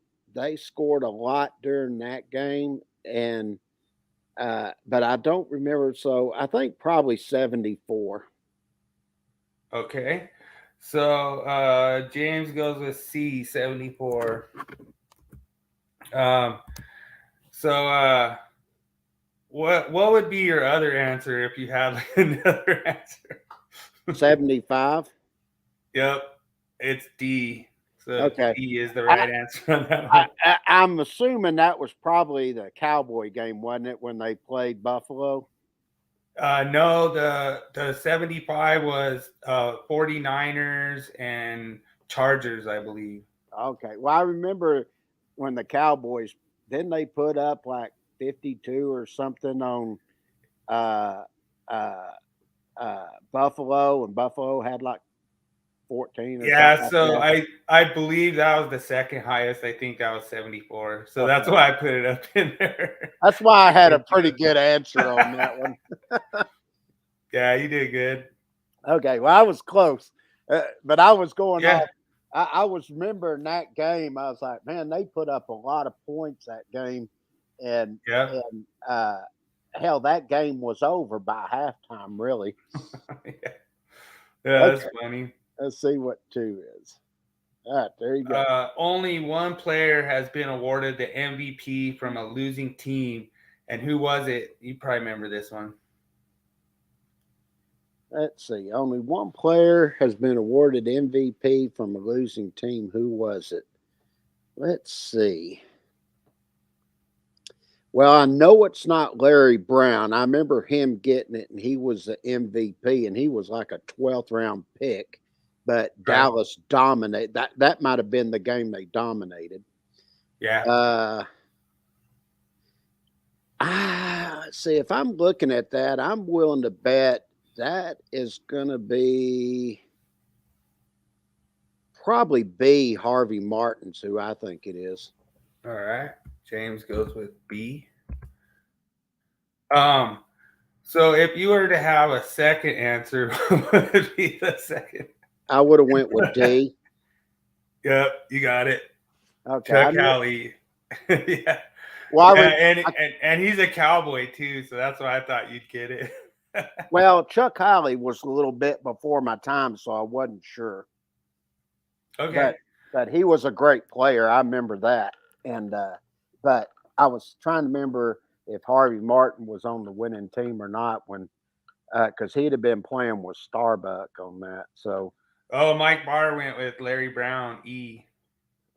scored a lot during that game, and but I don't remember. So I think probably 74. Okay. So, James goes with C, 74. Um, so, what would be your other answer if you had like another answer? 75. Yep, it's D. So Okay. D is the I, right answer on that one. I'm assuming that was probably the Cowboy game, wasn't it, when they played Buffalo? No, the 75 was 49ers and Chargers, I believe. Okay. Well, I remember when the Cowboys didn't they put up like 52 or something on uh uh Buffalo, and Buffalo had like 14 or something Yeah, like so that. I believe that was the second highest. I think that was 74. So that's Okay. why I put it up in there. That's why I had a Good pretty job. good answer on that one. Yeah, you did good. Okay. Well, I was close. But I was going Yeah, off. I was remembering that game. I was like, man, they put up a lot of points that game, and yeah. and hell, that game was over by halftime. Really. Yeah, that's Okay. funny. Let's see what two is. All right, there you go. Only one player has been awarded the MVP from a losing team. And who was it? You probably remember this one. Let's see. Only one player has been awarded MVP from a losing team. Who was it? Let's see. Well, I know it's not Larry Brown. I remember him getting it, and he was the MVP, and he was like a 12th round pick. But Right. Dallas dominated. That might have been the game they dominated. Yeah. Uh, let's see. If I'm looking at that, I'm willing to bet that is going to be probably B. Harvey Martin's, who I think it is. All right. James goes with B. Um, so if you were to have a second answer, what would be the second? I would have went with D. Yep, you got it. Okay, I Chuck knew. Howley. Yeah. Well, Yeah, and, I, and and he's a cowboy too, so that's why I thought you'd get it. well, Chuck Howley was a little bit before my time, so I wasn't sure. Okay. But he was a great player. I remember that. And but I was trying to remember if Harvey Martin was on the winning team or not when because he'd have been playing with Starbuck on that. So Oh, Mike Barr went with Larry Brown, E.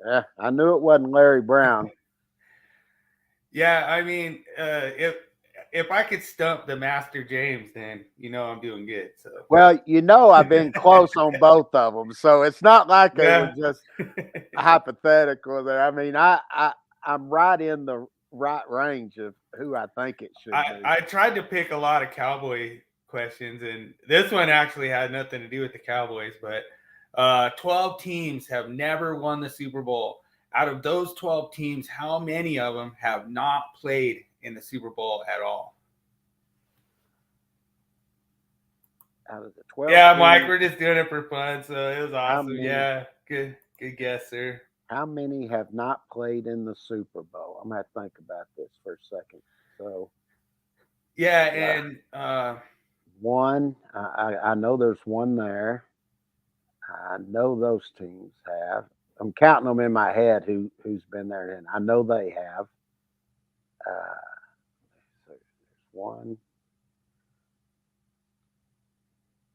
yeah, I knew it wasn't Larry Brown. Yeah, I mean, if I could stump the Master James, then I'm doing good. So Well, I've been close on both of them, so it's not like it was yeah, just hypothetical. There, I mean, I'm right in the right range of who I think it should be. I tried to pick a lot of cowboy questions, and this one actually had nothing to do with the Cowboys. But 12 teams have never won the Super Bowl. Out of those 12 teams, how many of them have not played in the Super Bowl at all? Out of the 12 Yeah, Mike, teams, we're just doing it for fun, so it was how awesome. many Yeah, good guess, sir. how many have not played in the Super Bowl? I'm gonna have to think about this for a second. So Yeah, uh, and one, I know there's one there. I know those teams have. I'm counting them in my head who's been there, and I know they have. So there's one.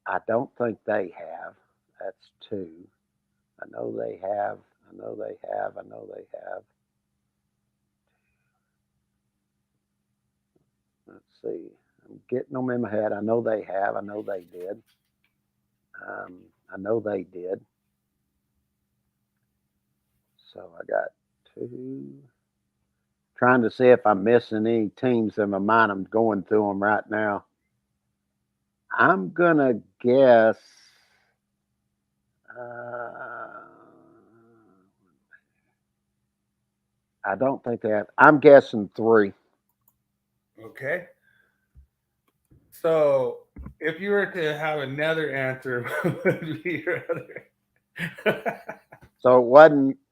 I don't think they have. That's two. I know they have. I know they have. I know they have. Let's see. I'm getting them in my head. I know they have. I know they did. I know they did. So I got two. Trying to see if I'm missing any teams in my mind. I'm going through them right now. I'm gonna guess. I don't think they have. I'm guessing three. Okay. So if you were to have another answer, what would be your other? So it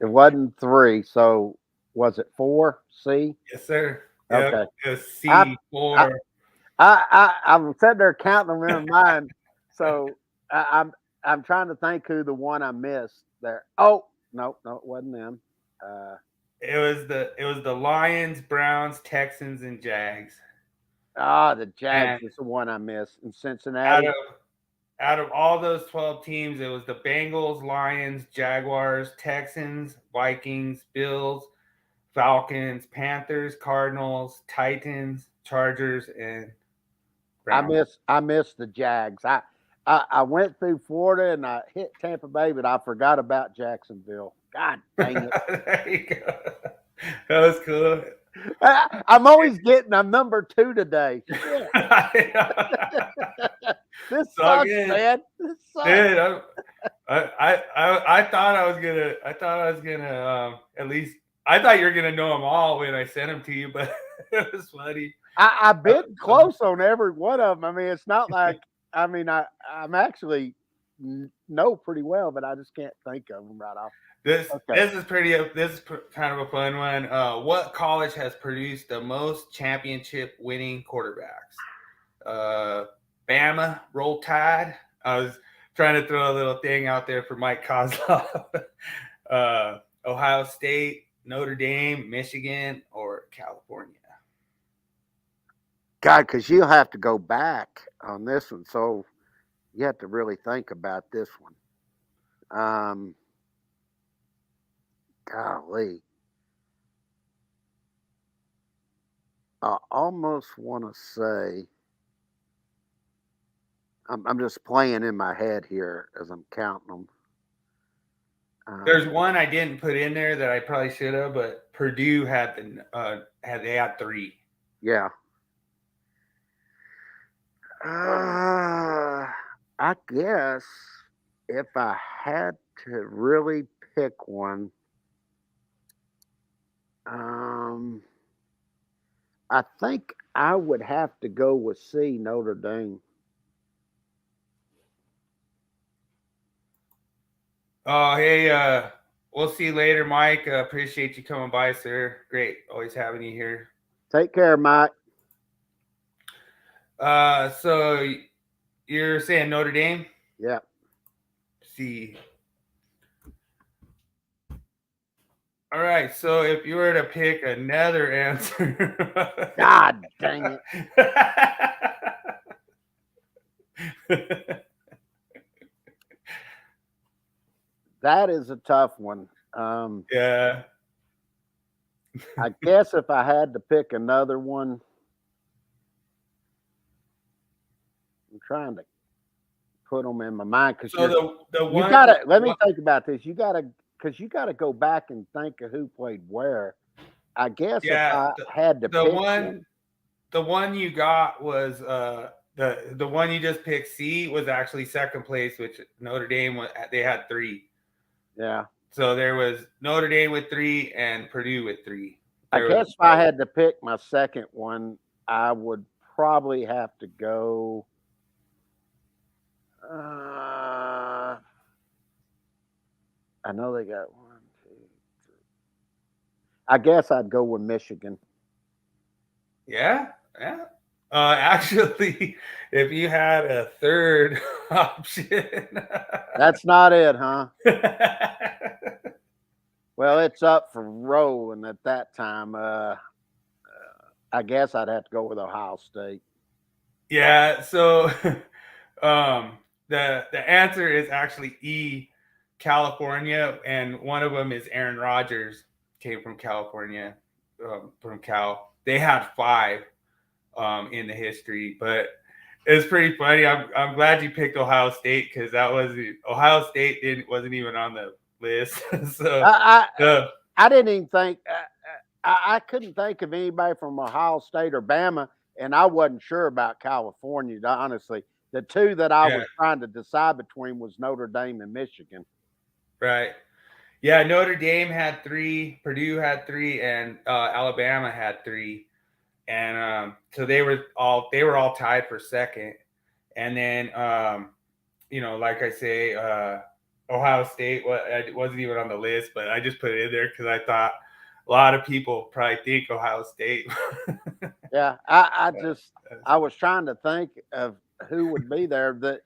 wasn't three. So was it four? C. Yes, sir. Yep. Okay. It was I C I four. I'm sitting there counting them in mind. So I'm trying to think who the one I missed there. Oh no, it wasn't them. Uh, It was the Lions, Browns, Texans, and Jags. the Jags And is the one I missed in out Cincinnati. of out of all those 12 teams, it was the Bengals, Lions, Jaguars, Texans, Vikings, Bills, Falcons, Panthers, Cardinals, Titans, Chargers, and Browns. I missed the Jags. I went through Florida and I hit Tampa Bay, but I forgot about Jacksonville. God dang it. There you go. That was cool. I'm number two today. Shit. This It's all sucks, good. man. This sucks. Dude, I thought I was gonna at least I thought you were gonna know them all when I sent them to you, but it was funny. I've been close on every one of them. I mean, it's not like I'm actually know pretty well, but I just can't think of them right off. This Okay. this is kind of a fun one. What college has produced the most championship winning quarterbacks? Bama, Roll Tide. I was trying to throw a little thing out there for Mike Kozlov. Ohio State, Notre Dame, Michigan, or California. God, because you'll have to go back on this one, so you have to really think about this one. Golly, I almost want to say. I'm just playing in my head here as I'm counting them. There's one I didn't put in there that I probably should have, but Purdue had they had three. Yeah. I guess if I had to really pick one, I think I would have to go with C, Notre Dame. Oh, hey, we'll see you later, Mike. Appreciate you coming by, sir. Great, always having you here. Take care, Mike. So you're saying Notre Dame? Yeah. See. All right. So if you were to pick another answer, God dang it. That is a tough one. Yeah. I guess if I had to pick another one, I'm trying to put them in my mind because the one you gotta let me think about this. You gotta go back and think of who played where. I guess if I had to pick one, the one you got was the one you just picked. C was actually second place, which Notre Dame they had three. Yeah. So there was Notre Dame with three and Purdue with three. I guess if I had to pick my second one, I would probably have to go. I know they got 1, 2, 3. I guess I'd go with Michigan. Yeah. Actually, if you had a third option, that's not it, huh? Well, it's up for rolling at that time. I guess I'd have to go with Ohio State. Yeah, so the answer is actually E, California, and one of them is Aaron Rodgers, came from California, from Cal. They had five in the history, but it's pretty funny. I'm glad you picked Ohio State because that was Ohio State wasn't even on the list. So I, uh, I didn't even think I couldn't think of anybody from Ohio State or Bama, and I wasn't sure about California. Honestly, the two that I yeah, was trying to decide between was Notre Dame and Michigan. right. Yeah, Notre Dame had three, Purdue had three, and Alabama had three, and so they were all tied for second. And then like I say, Ohio State wasn't even on the list, but I just put it in there because I thought a lot of people probably think Ohio State. Yeah, I was trying to think of who would be there. That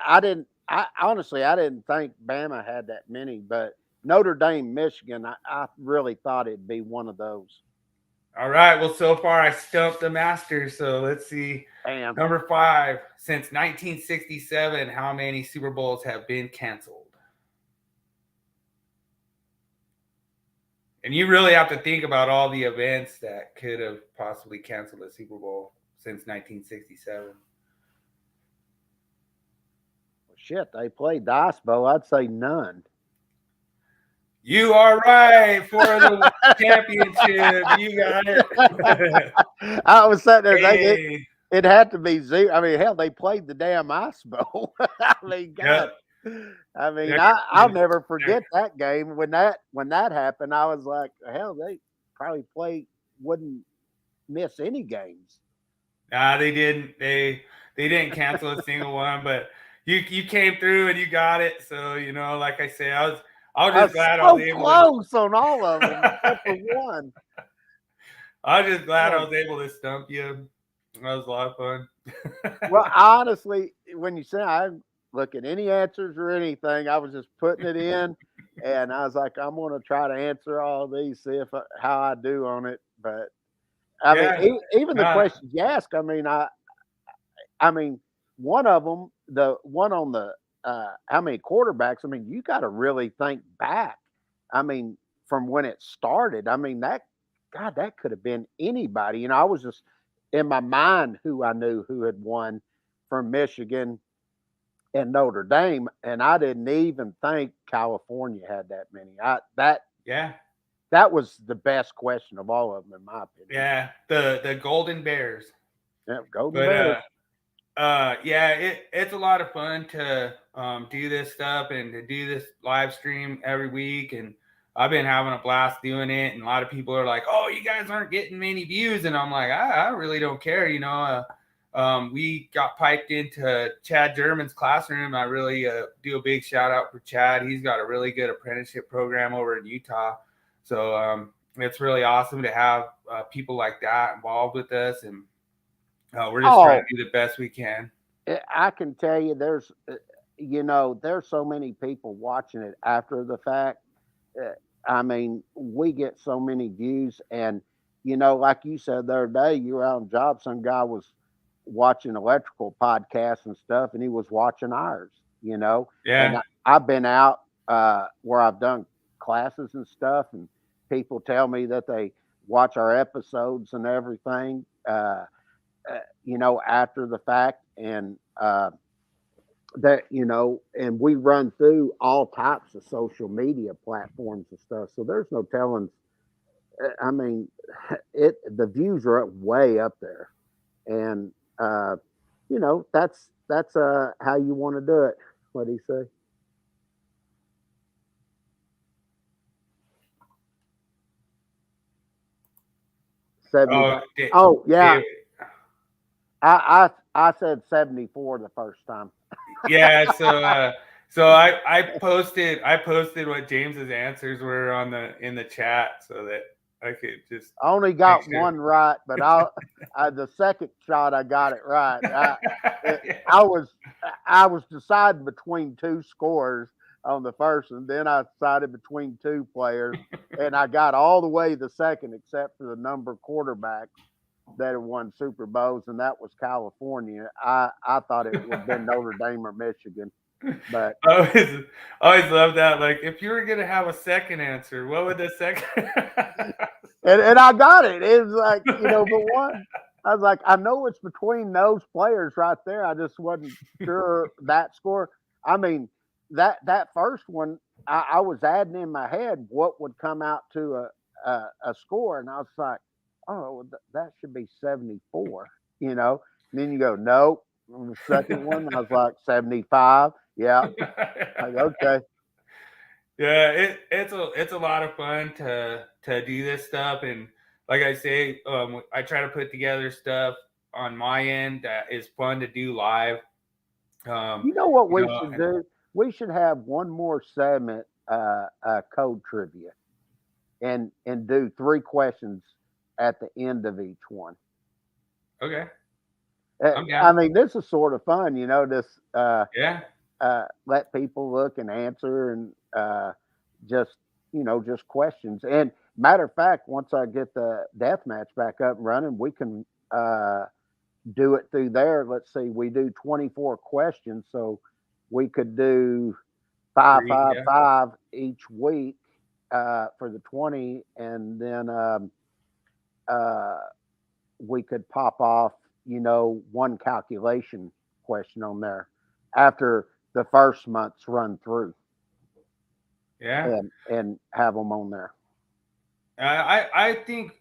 I didn't. I honestly I didn't think Bama had that many, but Notre Dame, Michigan, I really thought it'd be one of those. All right, well, so far I stumped the master. So let's see. Damn. Number 5, since 1967, how many Super Bowls have been canceled? And you really have to think about all the events that could have possibly canceled a Super Bowl since 1967. Well, shit, they played the Ice Bowl. I'd say none. You are right for the championship. You got it. I was sitting there thinking Hey, it had to be zero. I mean, hell, they played the damn Ice Bowl. I mean, God. yep. I mean, There- I'll never there- forget that game when that happened. I was like, hell, they probably wouldn't miss any games. Nah, they didn't. They didn't cancel a single one, but you came through and you got it. So like I say, I was I just was glad I was so able to. close on all of them except for one. I was just glad I Oh, was able to stump you. That was a lot of fun. well, honestly, when you say I look at any answers or anything, I was just putting it in, and I was like, I'm going to try to answer all these, see if how I do on it. But I mean, Yeah. even the Nah, questions you ask, I mean, one of them, the one on the how many quarterbacks. I mean, you got to really think back. I mean, from when it started. I mean, that could have been anybody. I was just in my mind who I knew who had won from Michigan and Notre Dame, and I didn't even think California had that many. yeah. That was the best question of all of them, in my opinion. Yeah. The Golden Bears. Yeah, Golden But Bears. yeah, it's a lot of fun to do this stuff and to do this live stream every week. And I've been having a blast doing it. And a lot of people are like, "Oh, you guys aren't getting many views," and I'm like, I really don't care. We got piped into Chad German's classroom. I really do a big shout out for Chad. He's got a really good apprenticeship program over in Utah. So it's really awesome to have people like that involved with us, and we're just trying Oh, to do the best we can. I can tell you, there's so many people watching it after the fact. Uh, I mean, we get so many views, and like you said the other day, you were out on job. Some guy was watching electrical podcasts and stuff, and he was watching ours. And Yeah, I've been out where I've done classes and stuff, and people tell me that they watch our episodes and everything. After the fact, and and we run through all types of social media platforms and stuff. So there's no telling. I mean, the views are way up there, and that's how you want to do it. What do you say? 75. oh, Oh yeah, David. I said 74 the first time. Yeah. So I posted what James's answers were in the chat so that I could just I only make got sure. one right, but the second shot I got it right. Yeah. I was I was deciding between two scores, on the first one. Then I decided between two players, and I got all the way the second, except for the number of quarterbacks that have won Super Bowls, and that was California. I thought it would have been Notre Dame or Michigan, but I always love that. Like, if you were gonna have a second answer, what would the second? and I got it. It was like, but one, I was like, I know it's between those players right there. I just wasn't sure that score. I mean, that first one, I was adding in my head what would come out to a score, and I was like, oh, that should be 74. And then you go, nope. On the second one, I was like 75. Yeah, like okay. Yeah, it's a lot of fun to do this stuff, and like I say, I try to put together stuff on my end that is fun to do live. You know what You we know, should do? We should have one more segment, code trivia, and do three questions at the end of each one. okay, I'm I down. mean, this is sort of fun, This Yeah, let people look and answer, and just just questions. And matter of fact, once I get the death match back up and running, we can do it through there. Let's see, we do 24 questions, so we could do five, three. five, Yeah, five each week for the 20, and then uh, we could pop off, one calculation question on there after the first month's run through, yeah. and have them on there. I think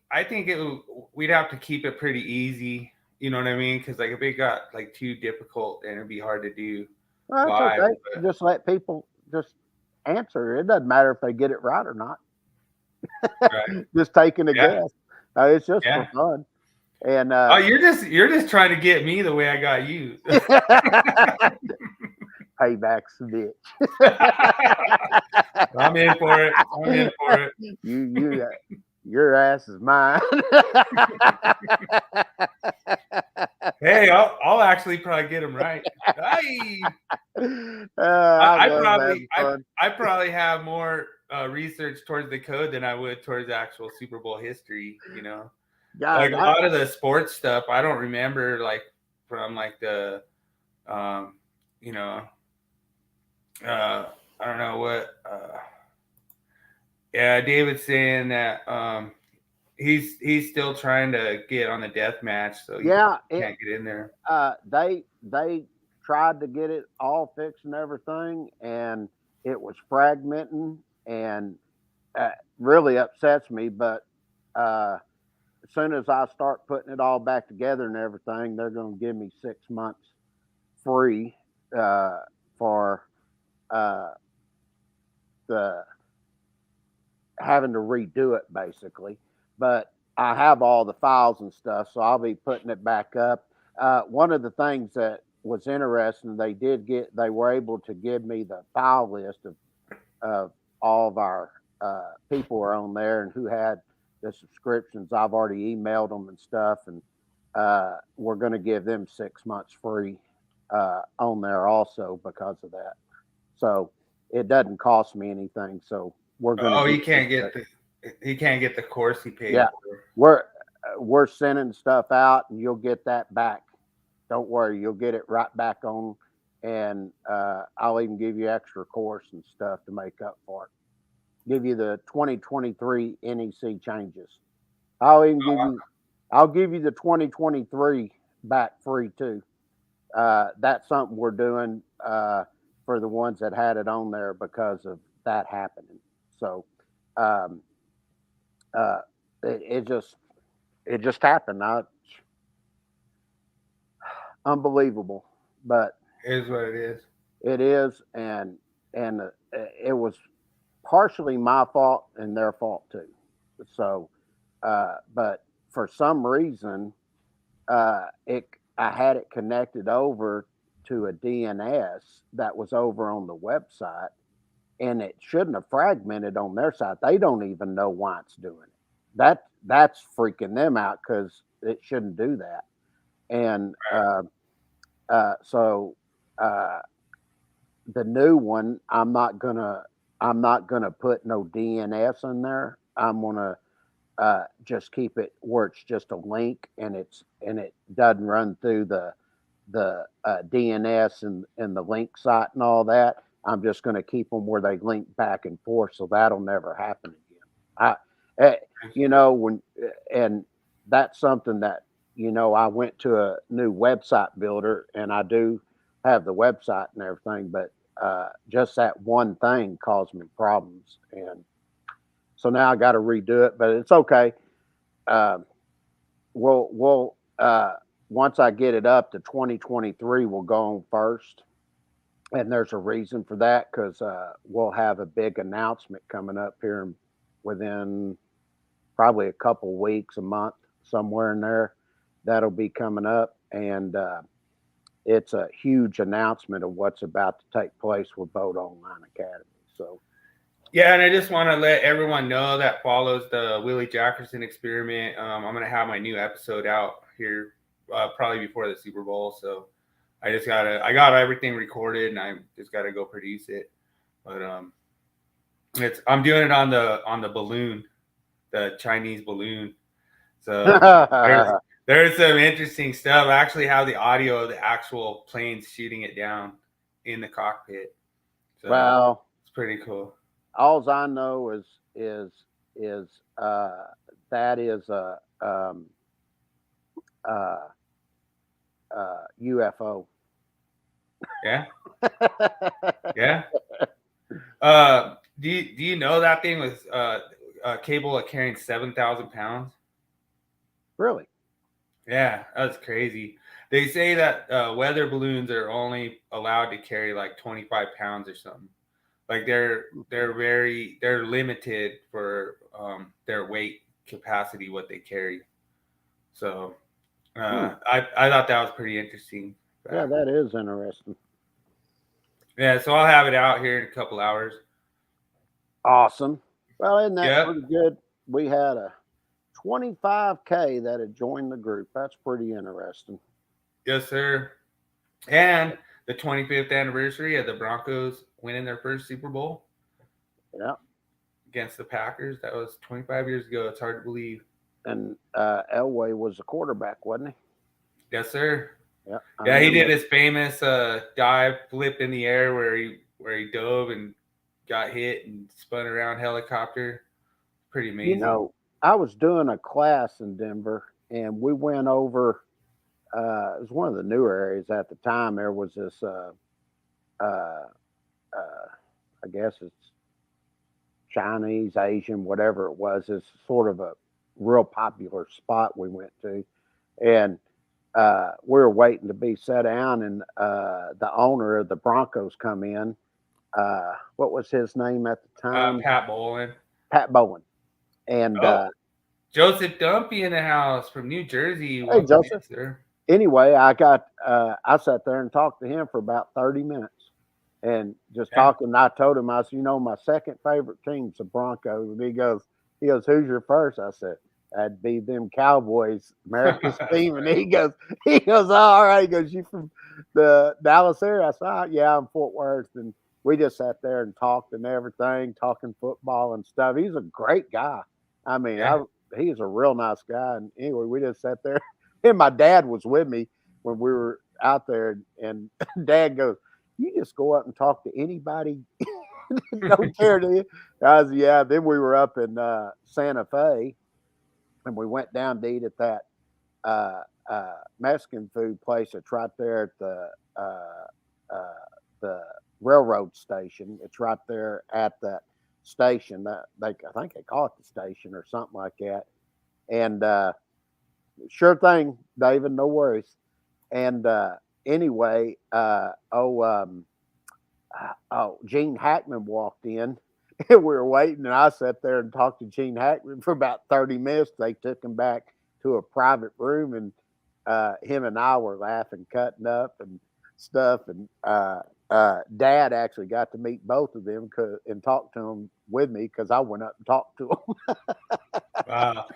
we'd have to keep it pretty easy. You know what I mean? Because like if it got like too difficult, then it'd be hard to do Well, that's live. okay. Just let people just answer. It doesn't matter if they get it right or not. Right? Just taking a Yeah, guess. It's just for yeah. fun. And Oh, you're just trying to get me the way I got you. payback's a bitch. I'm in for it. I'm in for it. Your ass is mine. Hey, I'll actually probably get him right. Hey, I I love having probably I fun. I probably have more research towards the code than I would towards actual Super Bowl history. Like God, a lot of the sports stuff, I don't remember like from like the um, you know, I don't know what. Yeah, David's saying that he's still trying to get on the death match, so he yeah, can't get in there. they tried to get it all fixed and everything, and it was fragmenting, and really upsets me. But as soon as I start putting it all back together and everything, they're going to give me 6 months free for uh, the having to redo it basically. But I have all the files and stuff, so I'll be putting it back up. One of the things that was interesting, they were able to give me the file list of all of our people were on there and who had the subscriptions. I've already emailed them and stuff, and we're going to give them 6 months free on there also because of that. So it doesn't cost me anything. So we're going to Oh, do he can't get the course he paid yeah, for. we're sending stuff out, and you'll get that back. Don't worry, you'll get it right back on, and I'll even give you extra course and stuff to make up for it. Give you the 2023 NEC changes. I'll even give you I'll give you the 2023 back free too. That's something we're doing for the ones that had it on there because of that happening. So um, uh, it just happened. Unbelievable, but It is what it is. it is, and it was partially my fault and their fault too. So, but for some reason, it I had it connected over to a DNS that was over on the website, and it shouldn't have fragmented on their side. They don't even know why it's doing it. That's freaking them out because it shouldn't do that. And Right. so uh, the new one, I'm not gonna put no DNS in there. I'm gonna just keep it where it's just a link, and it doesn't run through the DNS and the link site and all that. I'm just going to keep them where they link back and forth, so that'll never happen again. I, eh, when and that's something that I went to a new website builder, and I do have the website and everything, but just that one thing caused me problems, and so now I got to redo it. But it's okay. Uh, we'll once I get it up to 2023, we'll go on first. And there's a reason for that because we'll have a big announcement coming up here within probably a couple weeks, a month, somewhere in there. That'll be coming up. And it's a huge announcement of what's about to take place with Boat Online Academy. So, Yeah, and I just want to let everyone know that follows the Willie Jackerson experiment. I'm going to have my new episode out here probably before the Super Bowl. So I got everything recorded, and I just gotta go produce it. But I'm doing it on the balloon, the Chinese balloon. So there's some interesting stuff. I actually have the audio of the actual planes shooting it down in the cockpit. So well, it's pretty cool. all I know is that is a uh, UFO. Yeah, yeah. Do you know that thing was capable of carrying 7,000 pounds? Really? Yeah, that's crazy. They say that weather balloons are only allowed to carry like 25 pounds or something. Like they're limited for their weight capacity, what they carry. So I thought that was pretty interesting Yeah, fact. that is interesting. Yeah, so I'll have it out here in a couple hours. Awesome. Well, isn't that Yep. pretty good? We had a 25K that had joined the group. That's pretty interesting. Yes, sir. And the 25th anniversary of the Broncos winning their first Super Bowl Yeah. against the Packers. That was 25 years ago. It's hard to believe. And Elway was the quarterback, wasn't Yes, sir. he? Yeah, I Yeah, he remember. did his famous dive flip in the air where he dove and got hit and spun around helicopter. Pretty You amazing. know, I was doing a class in Denver, and we went over. It was one of the newer areas at the time. There was this. Uh, I guess it's Chinese, Asian, whatever it was. It's sort of a real popular spot we went to, and we were waiting to be set down, and the owner of the Broncos come in. What was his name at the time? Pat Bowlen. Pat Bowen. And Oh, Joseph Dumpy in the house from New Jersey. hey, Welcome in, Joseph. sir. Anyway, I sat there and talked to him for about 30 minutes, and just Yeah. talking. I told him, I said, my second favorite team's the Broncos. And he goes, who's your first? I said, that'd be them Cowboys, America's team. And he goes, oh, all right. He goes, you from the Dallas area? I said, oh, yeah, I'm Fort Worth. And we just sat there and talked and everything, talking football and stuff. He's a great guy. I mean, Yeah. he's a real nice guy. And anyway, we just sat there, and my dad was with me when we were out there, and Dad goes, "You just go up and talk to anybody, don't care to you." I was, yeah. Then we were up in Santa Fe, and we went down to eat at that Mexican food place that's right there at the railroad station. It's right there at that station. That I think they call it the station or something like that. And sure thing, David. No worries. And anyway, Gene Hackman walked in. And we were waiting, and I sat there and talked to Gene Hackman for about 30 minutes. They took him back to a private room, and him and I were laughing, cutting up and stuff. And Dad actually got to meet both of them and talk to them with me because I went up and talked to them. Wow.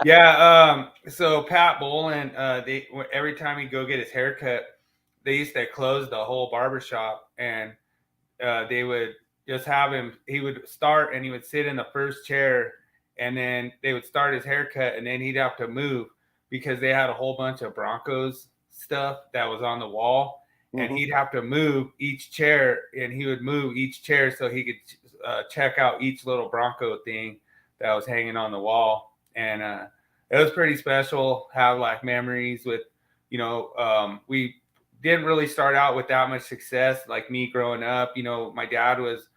Yeah. So Pat Bowlen, every time he'd go get his haircut, they used to close the whole barber shop, and they would just have him. He would start and he would sit in the first chair, and then they would start his haircut, and then he'd have to move because they had a whole bunch of Broncos stuff that was on the wall, and he'd have to move each chair, and he would move each chair so he could check out each little Bronco thing that was hanging on the wall. And it was pretty special. Have like memories with, we didn't really start out with that much success. Like me growing up, my dad was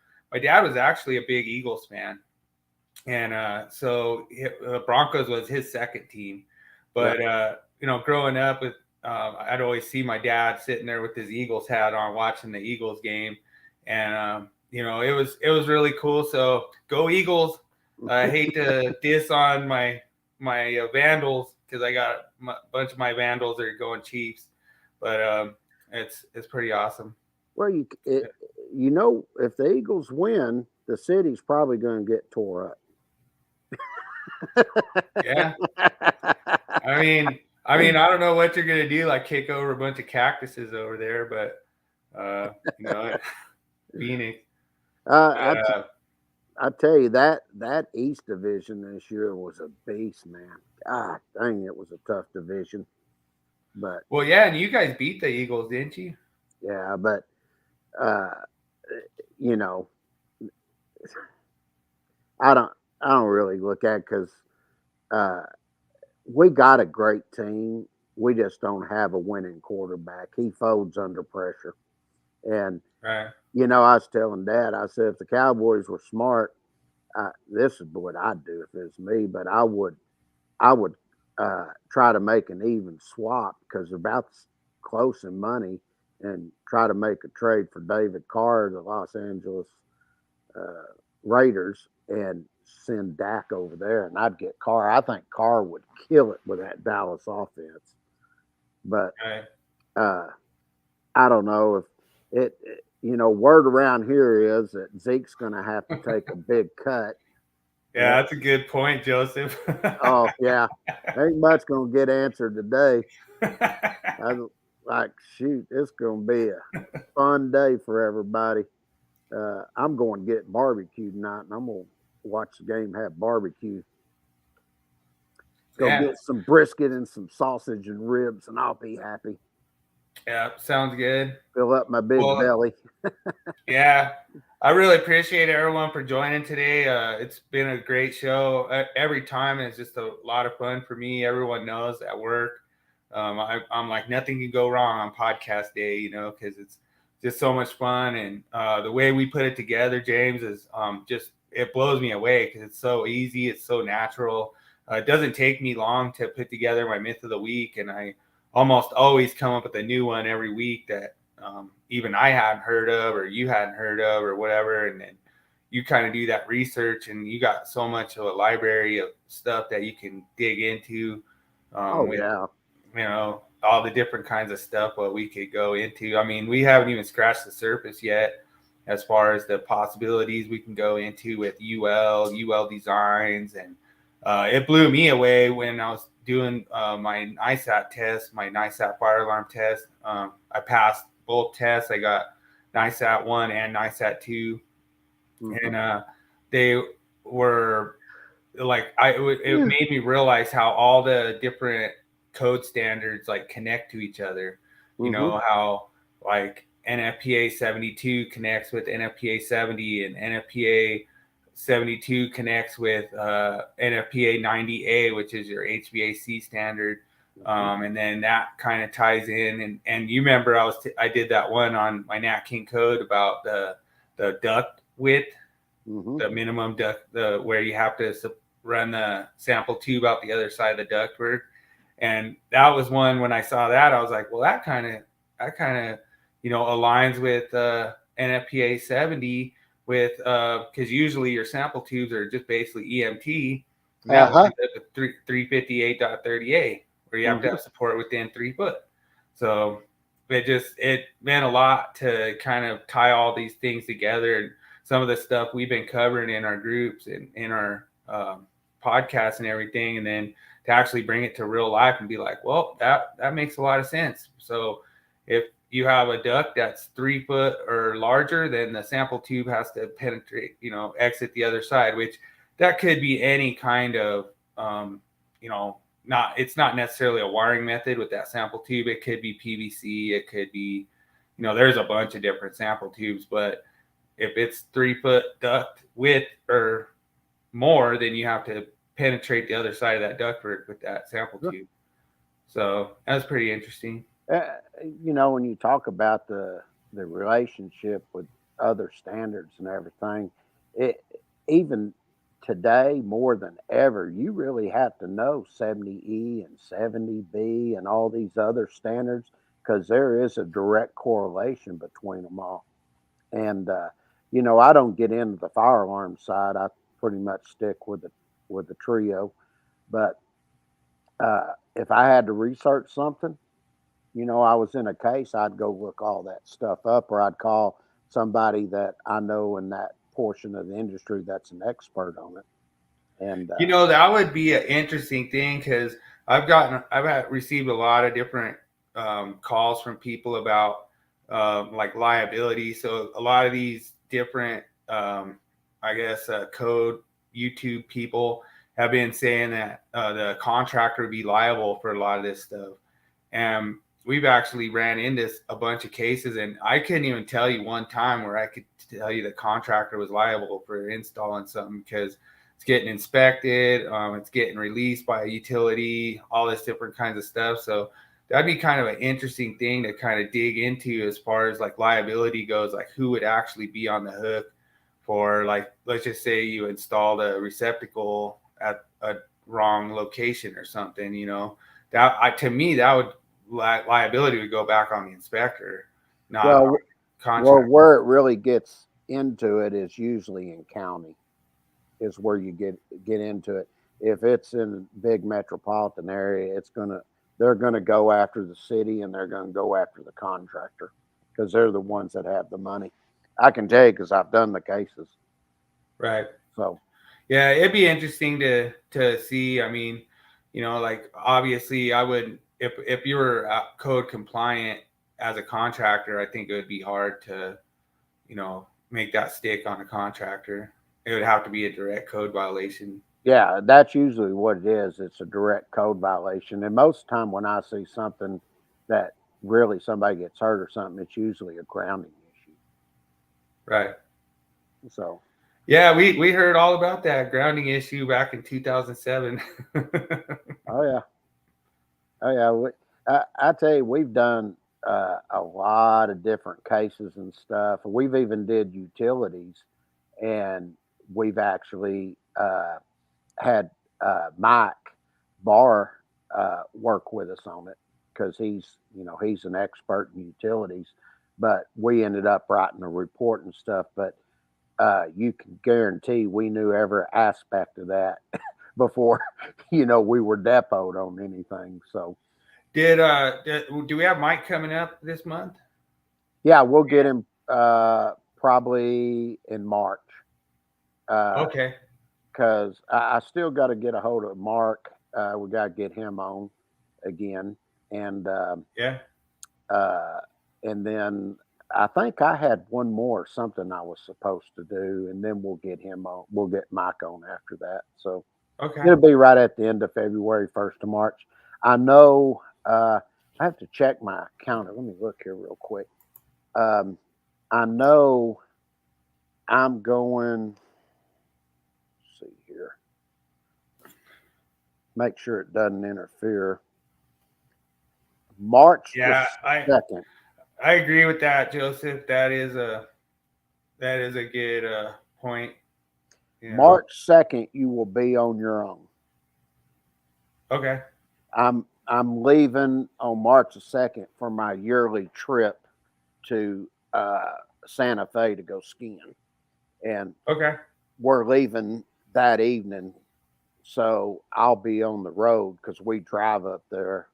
actually a big Eagles fan, and so Broncos was his second team. But growing up with, I'd always see my dad sitting there with his Eagles hat on, watching the Eagles game, and it was really cool. So go Eagles! I hate to diss on my Vandals because I got a bunch of my Vandals that are going Chiefs, but it's pretty awesome. Well, if the Eagles win, the city's probably going to get tore up. Yeah. I mean, I don't know what you're gonna do, like kick over a bunch of cactuses over there, but Phoenix. I tell you that East Division this year was a beast, man. God dang, it was a tough division. But well, yeah, and you guys beat the Eagles, didn't you? Yeah, but I don't really look at it because we got a great team. We just don't have a winning quarterback. He folds under pressure. And, right. I was telling Dad, I said, if the Cowboys were smart, this is what I'd do if it was me, but I would try to make an even swap because they're about close in money and try to make a trade for David Carr, the Los Angeles Raiders, and send Dak over there, and I'd get Carr. I think Carr would kill it with that Dallas offense. But I don't know if it word around here is that Zeke's going to have to take a big cut. Yeah, that's a good point, Joseph. Oh, yeah. Ain't much going to get answered today. I was like, shoot, it's going to be a fun day for everybody. I'm going to get barbecue tonight, and I'm going to watch the game, have barbecue. Go get some brisket and some sausage and ribs, and I'll be happy. Yeah, sounds good. Fill up my big belly. Yeah, I really appreciate everyone for joining today. It's been a great show. Every time it's just a lot of fun for me. Everyone knows at work, I'm like, nothing can go wrong on podcast day, because it's just so much fun. And the way we put it together, James, is it blows me away because it's so easy. It's so natural. It doesn't take me long to put together my myth of the week, and I almost always come up with a new one every week that even I hadn't heard of or you hadn't heard of or whatever. And then you kind of do that research, and you got so much of a library of stuff that you can dig into. All the different kinds of stuff what we could go into. I mean, we haven't even scratched the surface yet as far as the possibilities we can go into with UL designs. And it blew me away when I was doing my NISAT test, my NISAT fire alarm test. I passed both tests. I got NISAT 1 and NISAT 2. Mm-hmm. And they were like, it made me realize how all the different code standards like connect to each other. Mm-hmm. How like NFPA 72 connects with NFPA 70, and NFPA 72 connects with NFPA 90A, which is your HVAC standard. And then that kind of ties in. And you remember I did that one on my Nat King code about the duct width, mm-hmm. the minimum duct, where you have to run the sample tube out the other side of the ductwork. And that was one, when I saw that, I was like, well, that kind of aligns with NFPA 70 with because usually your sample tubes are just basically EMT. That was 358.30A, where you have to have support within 3 foot. So it meant a lot to kind of tie all these things together. And some of the stuff we've been covering in our groups and in our podcasts and everything, and then to actually bring it to real life and be like, well, that makes a lot of sense. So if you have a duct that's 3 foot or larger, then the sample tube has to penetrate, exit the other side, which that could be any kind of, um, it's not necessarily a wiring method with that sample tube. It could be PVC. It could be, there's a bunch of different sample tubes, but if it's 3 foot duct width or more, then you have to penetrate the other side of that ductwork with that sample tube. So that's pretty interesting. When you talk about the relationship with other standards and everything, it even today more than ever, you really have to know 70E and 70B and all these other standards because there is a direct correlation between them all. And I don't get into the fire alarm side. I pretty much stick with the trio. But if I had to research something, I was in a case, I'd go look all that stuff up, or I'd call somebody that I know in that portion of the industry that's an expert on it. And That would be an interesting thing because received a lot of different calls from people about like liability. So a lot of these different, code YouTube people have been saying that the contractor would be liable for a lot of this stuff. And we've actually ran into a bunch of cases, and I couldn't even tell you one time where I could tell you the contractor was liable for installing something because it's getting inspected, it's getting released by a utility, all this different kinds of stuff. So that'd be kind of an interesting thing to kind of dig into as far as like liability goes, like who would actually be on the hook for, like, let's just say you installed a receptacle at a wrong location or something, to me, that would liability would go back on the inspector, not well, contractor. where it really gets into it is usually in county, is where you get into it. If it's in a big metropolitan area, they're gonna go after the city and they're gonna go after the contractor because they're the ones that have the money. I can tell you because I've done the cases. Right. So yeah, it'd be interesting to see. I mean, like obviously, I would if you were code compliant as a contractor, I think it would be hard to, make that stick on a contractor. It would have to be a direct code violation. yeah, that's usually what it is. It's a direct code violation, and most of the time when I see something that really somebody gets hurt or something, it's usually a grounding issue. Right. So Yeah, we heard all about that grounding issue back in 2007. oh yeah. Oh yeah, I tell you, we've done a lot of different cases and stuff. We've even did utilities, and we've actually had Mike Barr work with us on it because he's an expert in utilities. But we ended up writing a report and stuff. But you can guarantee we knew every aspect of that before we were depoted on anything. So do we have Mike coming up this month? yeah, we'll get him probably in March. Okay. Because I still got to get a hold of Mark. We got to get him on again, and Yeah. and then I think I had one more something I was supposed to do, and then we'll get him on. We'll get Mike on after that. So Okay. it'll be right at the end of February, 1st of March. I know. I have to check my calendar. Let me look here real quick. I know I'm going. Let's see here. Make sure it doesn't interfere. March Yeah, the 2nd. I agree with that, Joseph. That is a good point. Yeah. March 2nd, you will be on your own. Okay. I'm leaving on March the 2nd for my yearly trip to Santa Fe to go skiing, and Okay. we're leaving that evening. So I'll be on the road because we drive up there,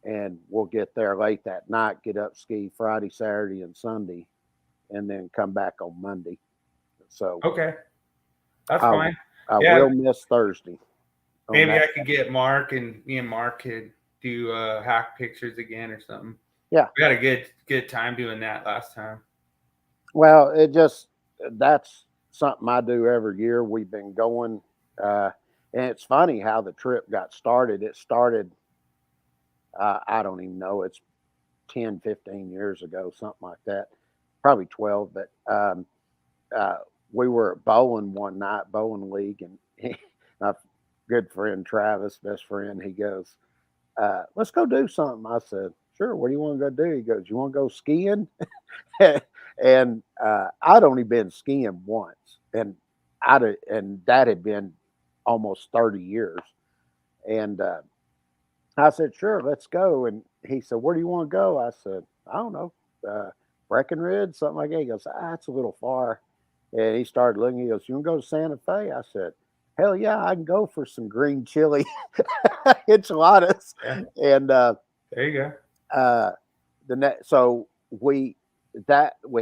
and we'll get there late that night, get up ski Friday, Saturday, and Sunday, and then come back on Monday. So Okay. That's fine. I Yeah. will miss Thursday. Maybe I could get Mark, and me and Mark could do hack pictures again or something. Yeah. We had a good time doing that last time. Well, that's something I do every year. We've been going, uh, and it's funny how the trip got started. It started, I don't even know, it's 10, 15 years ago, something like that, probably 12. But uh, we were at bowling one night, bowling league, and my good friend Travis, best friend, he goes, let's go do something. I said, sure. What do you want to go do? He goes, you want to go skiing? And I'd only been skiing once, and and that had been almost 30 years. And I said, sure, let's go. And he said, where do you want to go? I said, I don't know, uh, Breckenridge, something like that. He goes, it's a little far. And he started looking. He goes, you want to go to Santa Fe? I said, hell yeah, I can go for some green chili enchiladas. Yeah, And there you go. uh, so we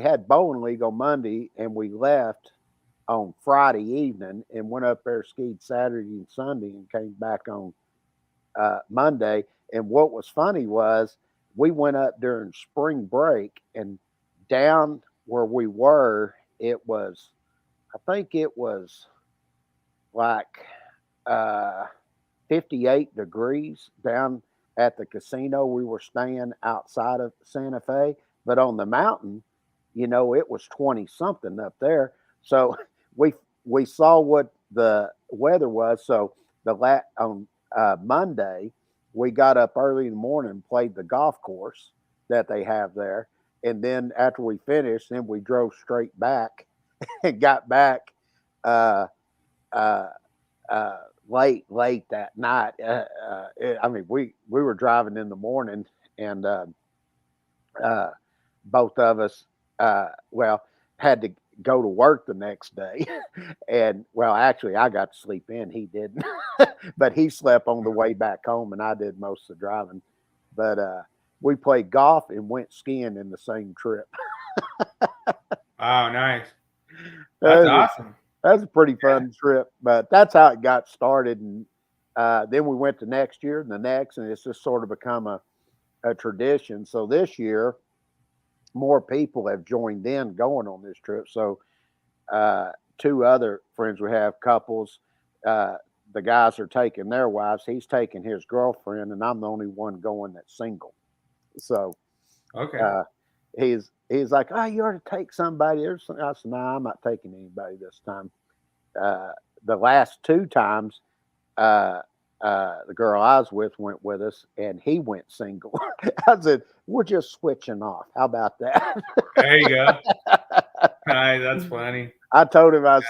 had bowling league on Monday, and we left on Friday evening and went up there, skied Saturday and Sunday, and came back on Monday. And what was funny was we went up during spring break, and down where we were, it was, I think it was like uh, 58 degrees down at the casino. We were staying outside of Santa Fe, but on the mountain, it was 20 something up there. So we we saw what the weather was. So on Monday, we got up early in the morning and played the golf course that they have there. And then after we finished, then we drove straight back and got back uh, uh, uh, late that night. I mean, we were driving in the morning, and uh, both of us, well, had to go to work the next day. And well, actually, I got to sleep in. He didn't, but he slept on the way back home, and I did most of the driving. But we played golf and went skiing in the same trip. Wow, nice. That's That awesome. was a pretty Yeah. fun trip, but that's how it got started. And then we went to next year and the next, and it's just sort of become a tradition. So this year, more people have joined in going on this trip. So uh, two other friends we have, couples, uh, the guys are taking their wives. He's taking his girlfriend, and I'm the only one going that's single. So Okay. uh, he's like, oh, you ought to take somebody. I said, no, I'm not taking anybody this time. Uh, the last two times, uh, the girl I was with went with us, and he went single. I said, "We're just switching off. How about that?" There you go. Nice. That's funny. I told him, I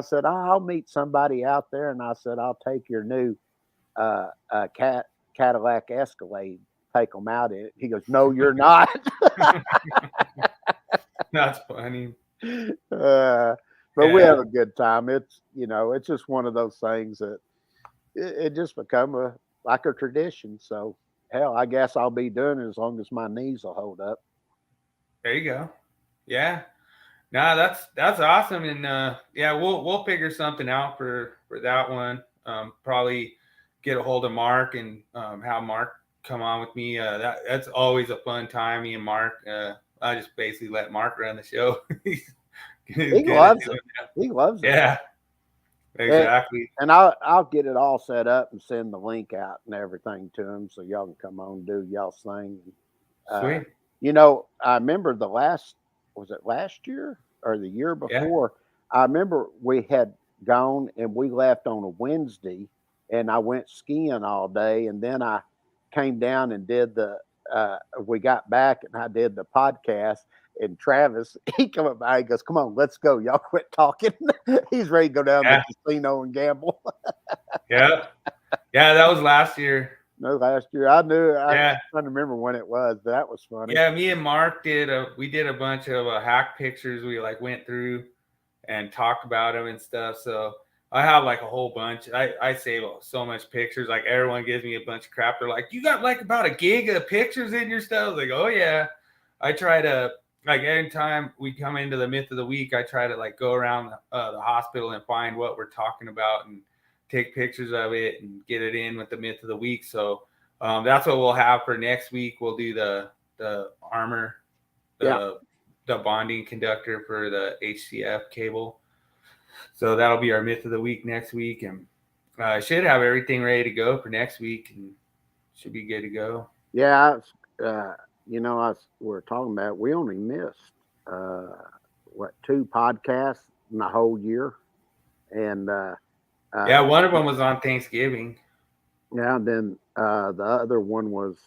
said, I'll meet somebody out there, and I said, I'll take your new Cadillac Escalade, take them out in it. He goes, No, you're not. That's funny. But we Yeah. have a good time. It's just one of those things that it just become like a tradition. So hell, I guess I'll be doing it as long as my knees will hold up. There you go. Yeah. No, that's awesome. And yeah, we'll figure something out for that one. Probably get a hold of Mark and have Mark come on with me. That's always a fun time. Me and Mark. I just basically let Mark run the show. He's He good at loves it. doing that. He loves it. Yeah, And, exactly. and I'll get it all set up and send the link out and everything to him so y'all can come on and do y'all's thing. Uh, Sweet. I remember was it last year or the year Yeah. before? I remember we had gone and we left on a Wednesday, and I went skiing all day, and then I came down and we got back and I did the podcast. And Travis, he come up by, he goes, "Come on, let's go. Y'all quit talking." He's ready to go down to Yeah. the casino and gamble. Yeah. Yeah. That was last year. No, last year I'm Yeah. trying to remember when it was, but that was funny. Yeah. Me and Mark we did a bunch of hack pictures. We like went through and talk about them and stuff. So I have like a whole bunch. I save so much pictures. Like everyone gives me a bunch of crap. They're like, you got like about a gig of pictures in your stuff. I was like, oh yeah. I try to like anytime we come into the myth of the week, I try to like go around the hospital and find what we're talking about and take pictures of it and get it in with the myth of the week. So that's what we'll have for next week. We'll do the armor, Yeah. the bonding conductor for the HCF cable. So that'll be our myth of the week next week, and should have everything ready to go for next week, and should be good to go. Yeah. We're talking about, we only missed, uh, 2 podcasts in the whole year. And, Yeah, one of them was on Thanksgiving. yeah, and then the other one was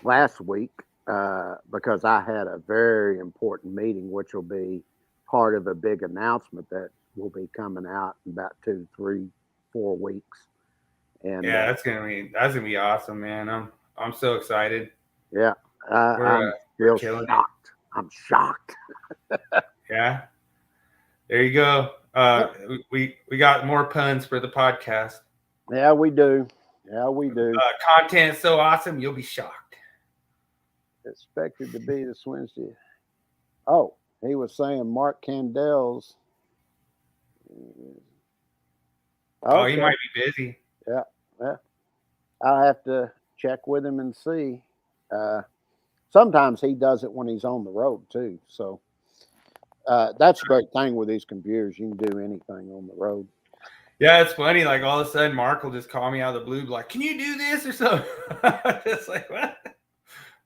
last week, because I had a very important meeting, which will be part of a big announcement that will be coming out in about 2, 3, 4 weeks. And Yeah, that's gonna be awesome, man. I'm so excited. yeah, We're I'm we're still killing it. shocked. I'm shocked. Yeah, there you go. Yeah, We got more puns for the podcast. yeah, we do. Yeah, we do. Content so awesome, you'll be shocked. Expected to be this Wednesday. Oh, he was saying Mark Candel's. Oh, he Okay. might be busy. Yeah. Yeah. I'll have to check with him and see. Uh, Sometimes he does it when he's on the road too. So that's a great thing with these computers. You can do anything on the road. Yeah, it's funny. Like all of a sudden, Mark will just call me out of the blue, like, "Can you do this or something?" Just like what?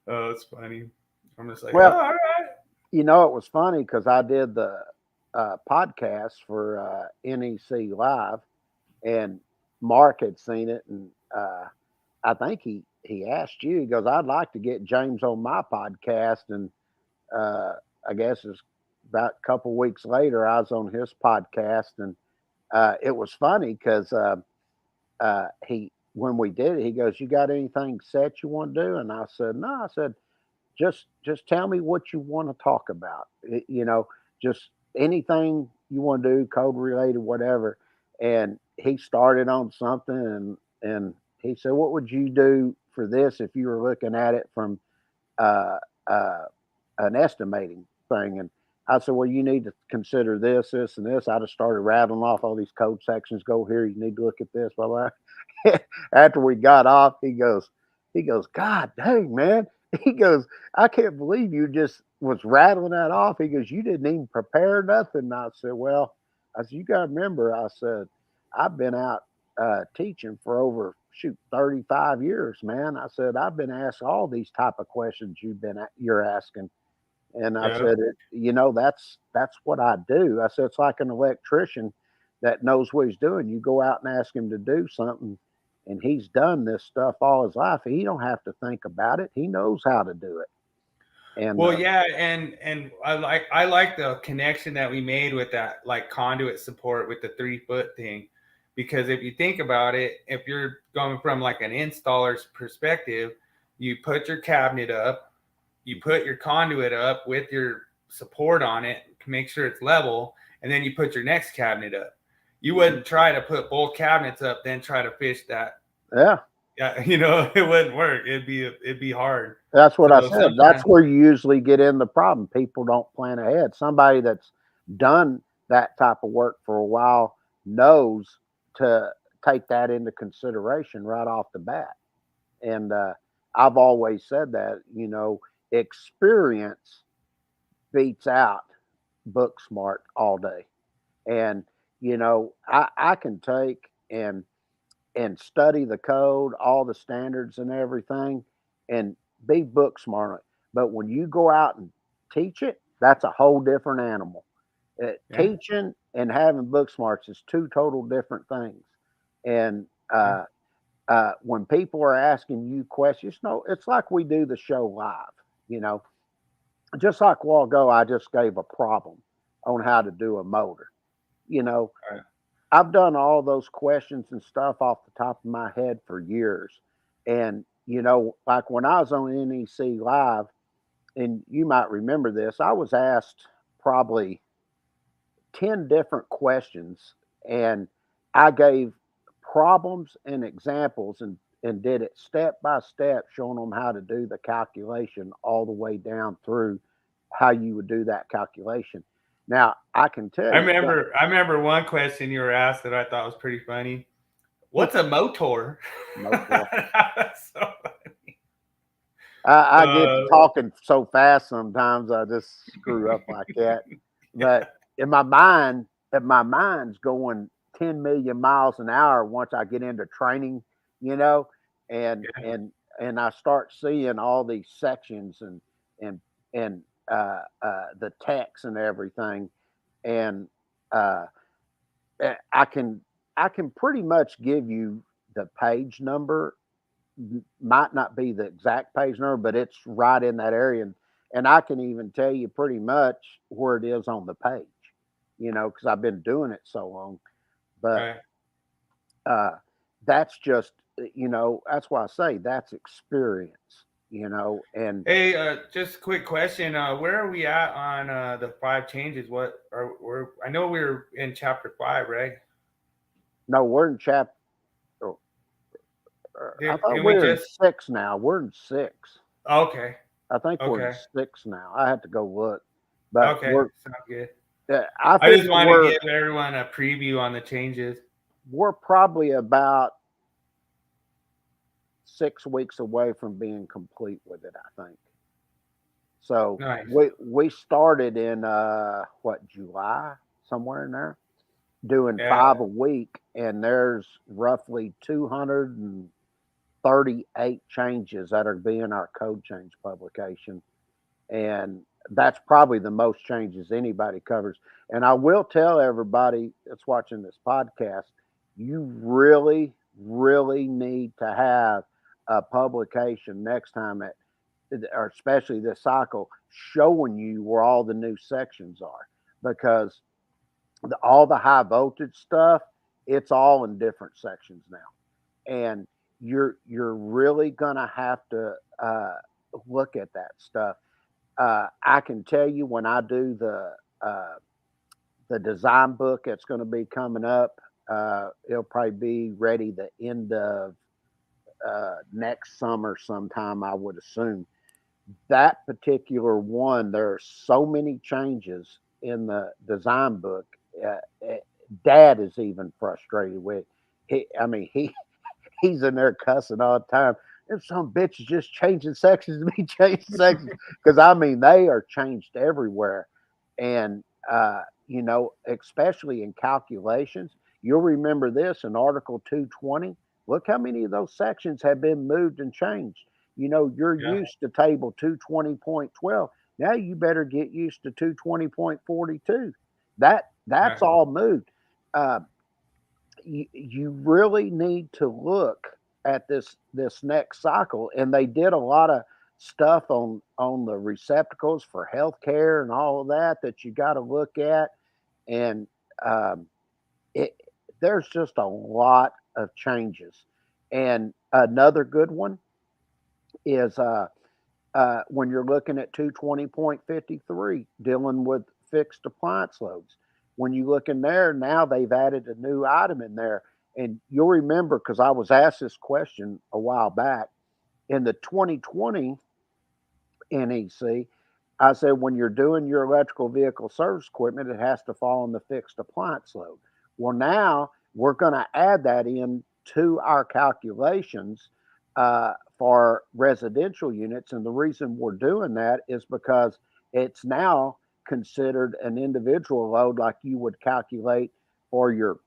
Oh, it's funny. I'm just like, "Oh, Well, all right." it was funny because I did the podcast for NEC Live, and Mark had seen it, and I think he asked you. He goes, "I'd like to get James on my podcast," and uh, I guess it's about a couple weeks later, I was on his podcast, and it was funny because he when we did it, he goes, "You got anything set you want to do?" And I said, "No." I said, "Just tell me what you want to talk about. Just anything you want to do, code related, whatever." And he started on something, and he said, "What would you do for this if you were looking at it from uh, uh, an estimating thing?" And I said, "Well, you need to consider this, this, and this." I just started rattling off all these code sections. Go here. You need to look at this. Blah blah. After we got off, he goes, "God dang, man." He goes, "I can't believe you just was rattling that off." He goes, "You didn't even prepare nothing." And I said, "Well," I said, "you got to remember," I said, "I've been out teaching for over 35 years, man." I said, "I've been asked all these type of questions you're asking." And I Yeah. said, that's what I do." I said, "It's like an electrician that knows what he's doing. You go out and ask him to do something, and he's done this stuff all his life. He don't have to think about it. He knows how to do it." And Well, yeah, and I like the connection that we made with that like conduit support with the 3-foot thing, because if you think about it, if you're going from like an installer's perspective, you put your cabinet up, you put your conduit up with your support on it to make sure it's level, and then you put your next cabinet up. You wouldn't try to put both cabinets up, then try to fish that. yeah, Yeah, it wouldn't work. It'd be hard. that's what I So said. That's sometimes, where you usually get in the problem. People don't plan ahead. Somebody that's done that type of work for a while knows to take that into consideration right off the bat. And I've always said that, experience beats out book smart all day. And, I can take and study the code, all the standards and everything, and be book smart. But when you go out and teach it, that's a whole different animal. yeah, Teaching and having book smarts is two total different things. And yeah, when people are asking you questions, no, it's like we do the show live. You know, just like a while ago, I just gave a problem on how to do a motor. You know, right. I've done all those questions and stuff off the top of my head for years. And, like when I was on NEC Live, and you might remember this, I was asked probably 10 different questions, and I gave problems and examples, and did it step by step, showing them how to do the calculation all the way down through how you would do that calculation. Now, I can tell I you, remember I remember one question you were asked that I thought was pretty funny. What's a motor? motor. So I get to Uh, talking so fast sometimes I just screw up like that. But if my mind's going 10 million miles an hour once I get into training, you know, and yeah. and and I start seeing all these sections and and the text and everything, and uh, I can pretty much give you the page number. Might not be the exact page number, but it's right in that area, and I can even tell you pretty much where it is on the page, because I've been doing it so long. But Right. uh, that's just, that's why I say that's experience, and Hey, just a quick question. Where are we at on the five changes? What are we're? I know we're in chapter five, right? no, we're in chapter. I thought Didn't we we're in just? six now. We're in six. Okay, I think we're in okay, six now. I have to go look, but okay. Sounds good. I I think just want to give everyone a preview on the changes. we're probably about 6 weeks away from being complete with it, I think. So Nice. we started in what, July, somewhere in there, doing Yeah. 5 a week, and there's roughly 238 changes that are being our code change publication, and that's probably the most changes anybody covers. And I will tell everybody that's watching this podcast, you really, really need to have a publication next time or especially this cycle, showing you where all the new sections are, because all the high voltage stuff, it's all in different sections now, and you're really gonna have to look at that stuff. I can tell you when I do uh, the design book that's going to be coming up, it'll probably be ready the end of next summer sometime, I would assume. That particular one, there are so many changes in the design book. Uh, uh, Dad is even frustrated with. I mean, he's in there cussing all the time. And some bitch is just changing sections to be changing sections, because I mean they are changed everywhere, and especially in calculations. You'll remember this in Article 220. Look how many of those sections have been moved and changed. You're Yeah. used to table 220.12. Now you better get used to 220.42. That's Right. all moved. Uh, you really need to look at this next cycle, and they did a lot of stuff on the receptacles for healthcare and all of that you got to look at, and um, it, there's just a lot of changes. And another good one is when you're looking at 220.53, dealing with fixed appliance loads. When you look in there, now they've added a new item in there. And you'll remember, because I was asked this question a while back in the 2020 NEC. I said, when you're doing your electrical vehicle service equipment, it has to fall on the fixed appliance load. Well, now we're going to add that in to our calculations for residential units. And the reason we're doing that is because it's now considered an individual load, like you would calculate for your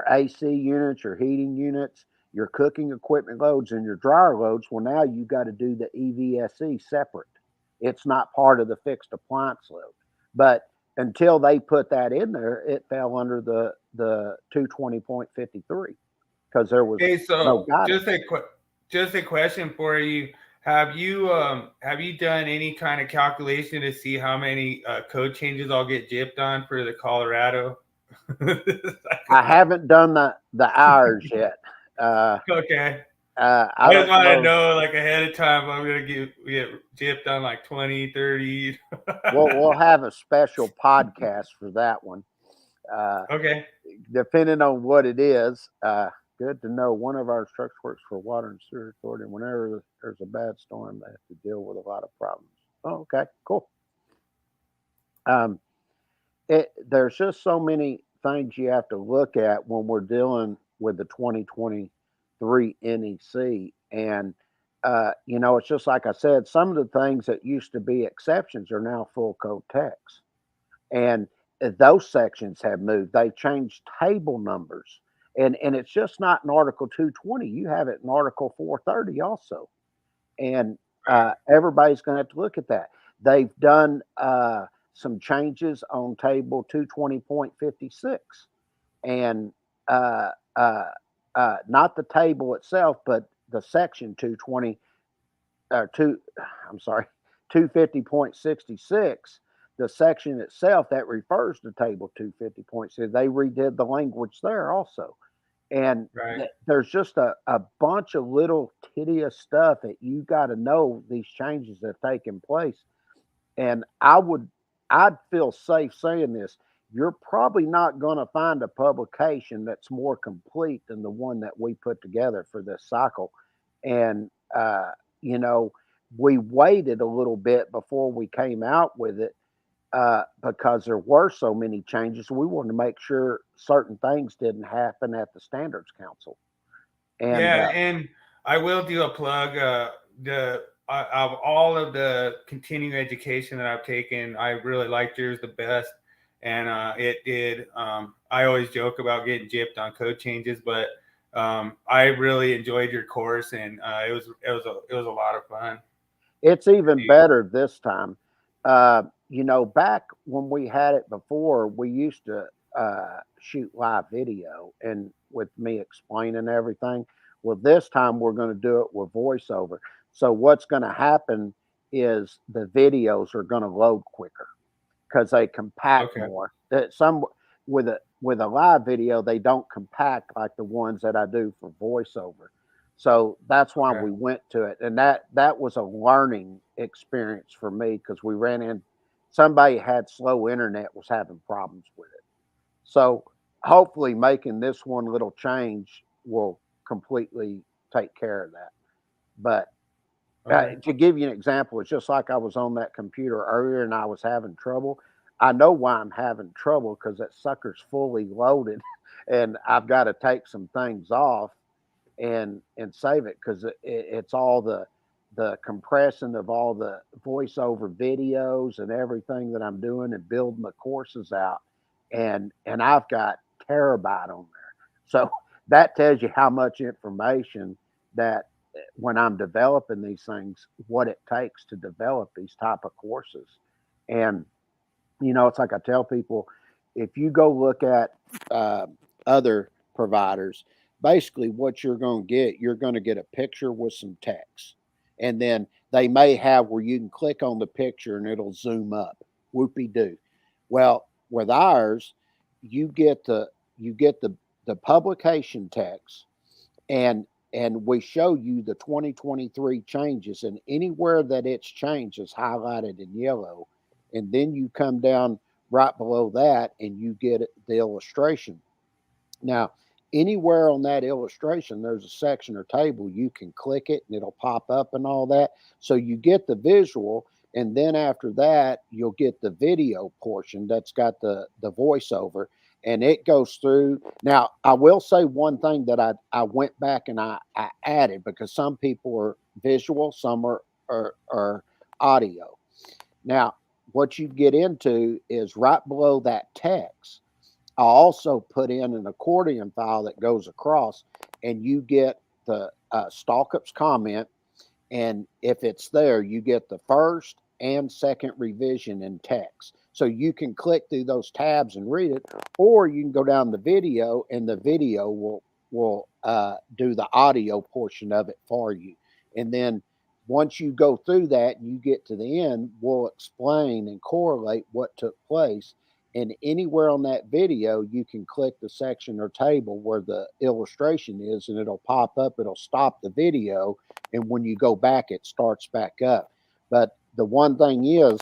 AC units, your heating units, your cooking equipment loads, and your dryer loads. Well, now you got to do the EVSE separate. It's not part of the fixed appliance load. But until they put that in there, it fell under the 220.53, because there was Hey, no so guidance. just a question for you. Have you done any kind of calculation to see how many code changes I'll get gypped on for the Colorado? I haven't done the hours yet. Uh, Okay. I I just don't want to know. know like ahead of time I'm gonna get gypped on like 20, 30. We'll have a special podcast for that one. Uh, Okay. Depending on what it is. Good to know. One of our trucks works for Water and Sewer Authority, and whenever there's a bad storm, they have to deal with a lot of problems. Oh, okay, cool. Um, there's just so many things you have to look at when we're dealing with the 2023 NEC, and it's just like I said, some of the things that used to be exceptions are now full code text. And those sections have moved. They changed table numbers. And it's just not in Article 220. You have it in Article 430 also. And Right. everybody's going to have to look at that. They've done some changes on Table 220.56, and uh, uh, not the table itself, but the section 220 two, I'm sorry, 250.66, the section itself that refers to Table 250.6, they redid the language there also. And Right. there's just a bunch of little tedious stuff that you got to know these changes that have taken place. And I'd feel safe saying this. You're probably not going to find a publication that's more complete than the one that we put together for this cycle. And, you know, we waited a little bit before we came out with it because there were so many changes. We wanted to make sure certain things didn't happen at the Standards Council. And Yeah, and I will do a plug. The Of all of the continuing education that I've taken, I really liked yours the best, and it did. I always joke about getting gypped on code changes, but I really enjoyed your course, and it was a lot of fun. it's even better this time. Back when we had it before, we used to shoot live video and with me explaining everything. Well, this time we're going to do it with voiceover. So what's going to happen is the videos are going to load quicker because they compact Okay. more. Some with a live video, they don't compact like the ones that I do for voiceover. So that's why Okay. we went to it, and that was a learning experience for me because we ran in somebody had slow internet was having problems with it. So hopefully, making this one little change will completely take care of that. But Okay. to give you an example, it's just like I was on that computer earlier and I was having trouble. I know why I'm having trouble because that sucker's fully loaded, and I've got to take some things off and save it because it's all the compressing of all the voiceover videos and everything that I'm doing and building the courses out, and I've got terabyte on there. So that tells you how much information that when I'm developing these things, what it takes to develop these type of courses. And it's like I tell people, if you go look at uh, other providers, basically what you're going to get a picture with some text, and then they may have where you can click on the picture and it'll zoom up. Whoopie doo. Well, with ours, you get the publication text, and we show you the 2023 changes, and anywhere that it's changed is highlighted in yellow, and then you come down right below that and you get the illustration. Now, anywhere on that illustration there's a section or table, you can click it and it'll pop up and all that, so you get the visual, and then after that you'll get the video portion that's got the voiceover, and it goes through. Now, I will say one thing that I went back and I added, because some people are visual, some are audio. Now, what you get into is right below that text, I also put in an accordion file that goes across, and you get the Stalkup's comment. And if it's there, you get the first and second revision in text. So you can click through those tabs and read it, or you can go down the video, and the video will do the audio portion of it for you. And then once you go through that and you get to the end, we'll explain and correlate what took place. And anywhere on that video, you can click the section or table where the illustration is, and it'll pop up. It'll stop the video, and when you go back, it starts back up. But the one thing is,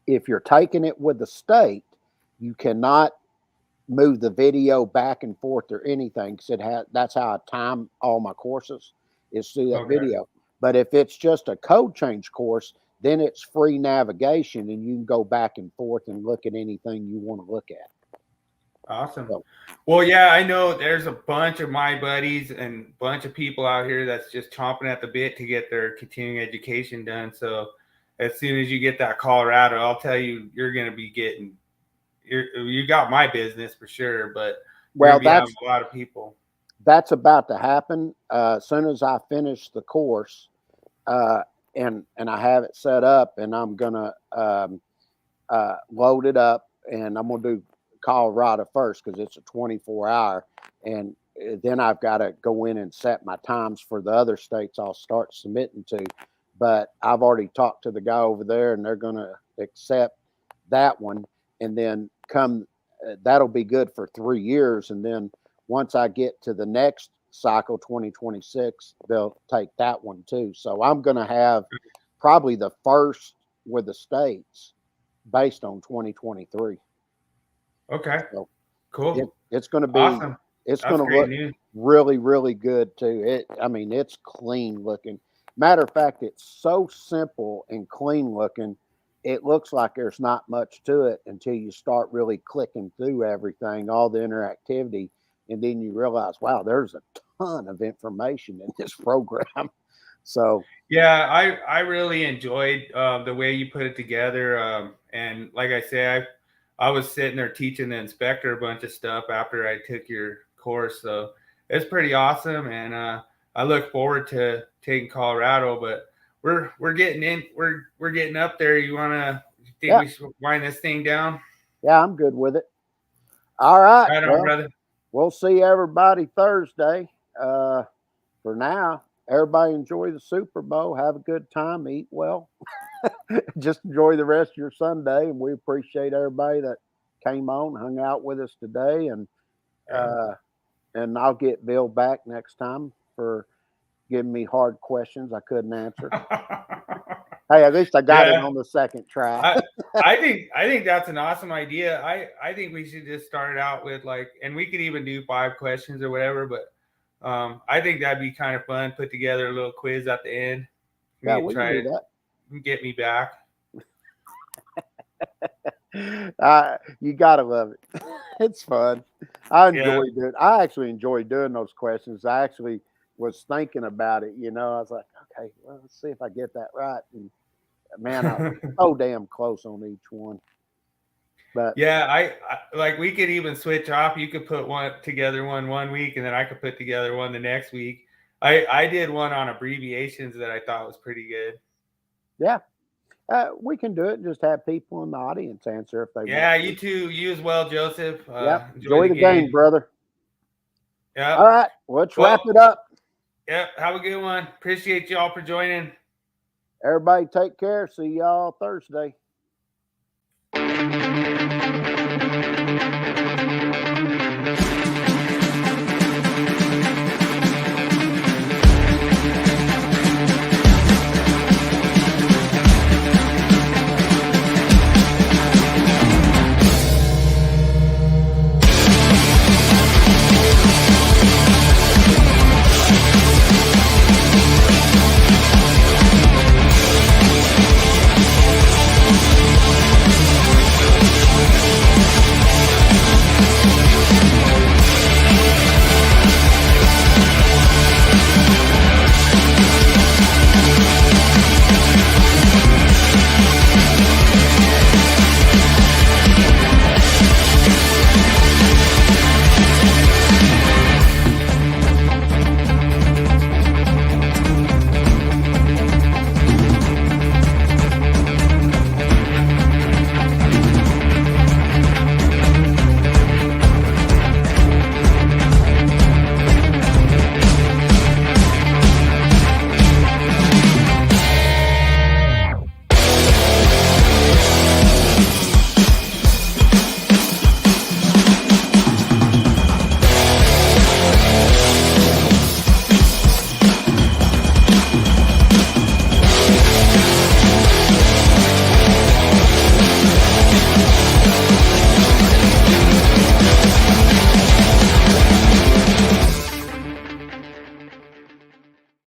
if you're taking it with the state, you cannot move the video back and forth or anything, because that's how I time all my courses, is through that Okay. video. But if it's just a code change course, then it's free navigation and you can go back and forth and look at anything you want to look at. Awesome. So, Well, yeah, I know there's a bunch of my buddies and bunch of people out here that's just chomping at the bit to get their continuing education done. So as soon as you get that Colorado, I'll tell you, you're going to be getting, you got my business for sure, but you're well, going to be having a lot of people. that's about to happen. As soon as I finish the course, uh, and I have it set up, and I'm gonna load it up, and I'm gonna do Colorado first because it's a 24-hour, and then I've got to go in and set my times for the other states I'll start submitting to. But I've already talked to the guy over there, and they're gonna accept that one, and then come. That'll be good for 3 years, and then once I get to the next cycle, 2026, they'll take that one too. So I'm going to have probably the first with the states based on 2023. Okay. So Cool. it's going to be, Awesome. it's That's going to great look news. really, really good too. I mean, it's clean looking. Matter of fact, it's so simple and clean looking. It looks like there's not much to it until you start really clicking through everything, all the interactivity, and then you realize, wow, there's a ton of information in this program. So Yeah, I really enjoyed the way you put it together. And like I say, I was sitting there teaching the inspector a bunch of stuff after I took your course, so it's pretty awesome. And I look forward to taking Colorado. But we're getting in, we're getting up there. Think yeah, we should wind this thing down? yeah, I'm good with it. All right. Right on, Well, brother. we'll see everybody Thursday. For now, everybody enjoy the Super Bowl. Have a good time. Eat well. Just enjoy the rest of your Sunday. And we appreciate everybody that came on, hung out with us today. Yeah. Uh, and I'll get Bill back next time for giving me hard questions I couldn't answer. Hey, at least I got it Yeah. on the second try. I think that's an awesome idea. I think we should just start it out with like, and we could even do 5 questions or whatever. But I think that'd be kind of fun. Put together a little quiz at the end. Yeah, Me we can try do to get me back. that. You gotta love it. It's fun. I Yeah. enjoy doing. I actually enjoy doing those questions. I actually was thinking about it. I was like, okay, well, let's see if I get that right. And man, I was so damn close on each one. But Yeah, I like we could even switch off. You could put one together one week, and then I could put together one the next week. I did one on abbreviations that I thought was pretty good. yeah, we can do it. Just have people in the audience answer if they want Yeah, to. you too. You as well, Joseph. Yep. Enjoy Enjoy the the game, game. brother. All Yep. right. Let's wrap Well, it up. yep. Have a good one. Appreciate y'all for joining. Everybody take care. See y'all Thursday.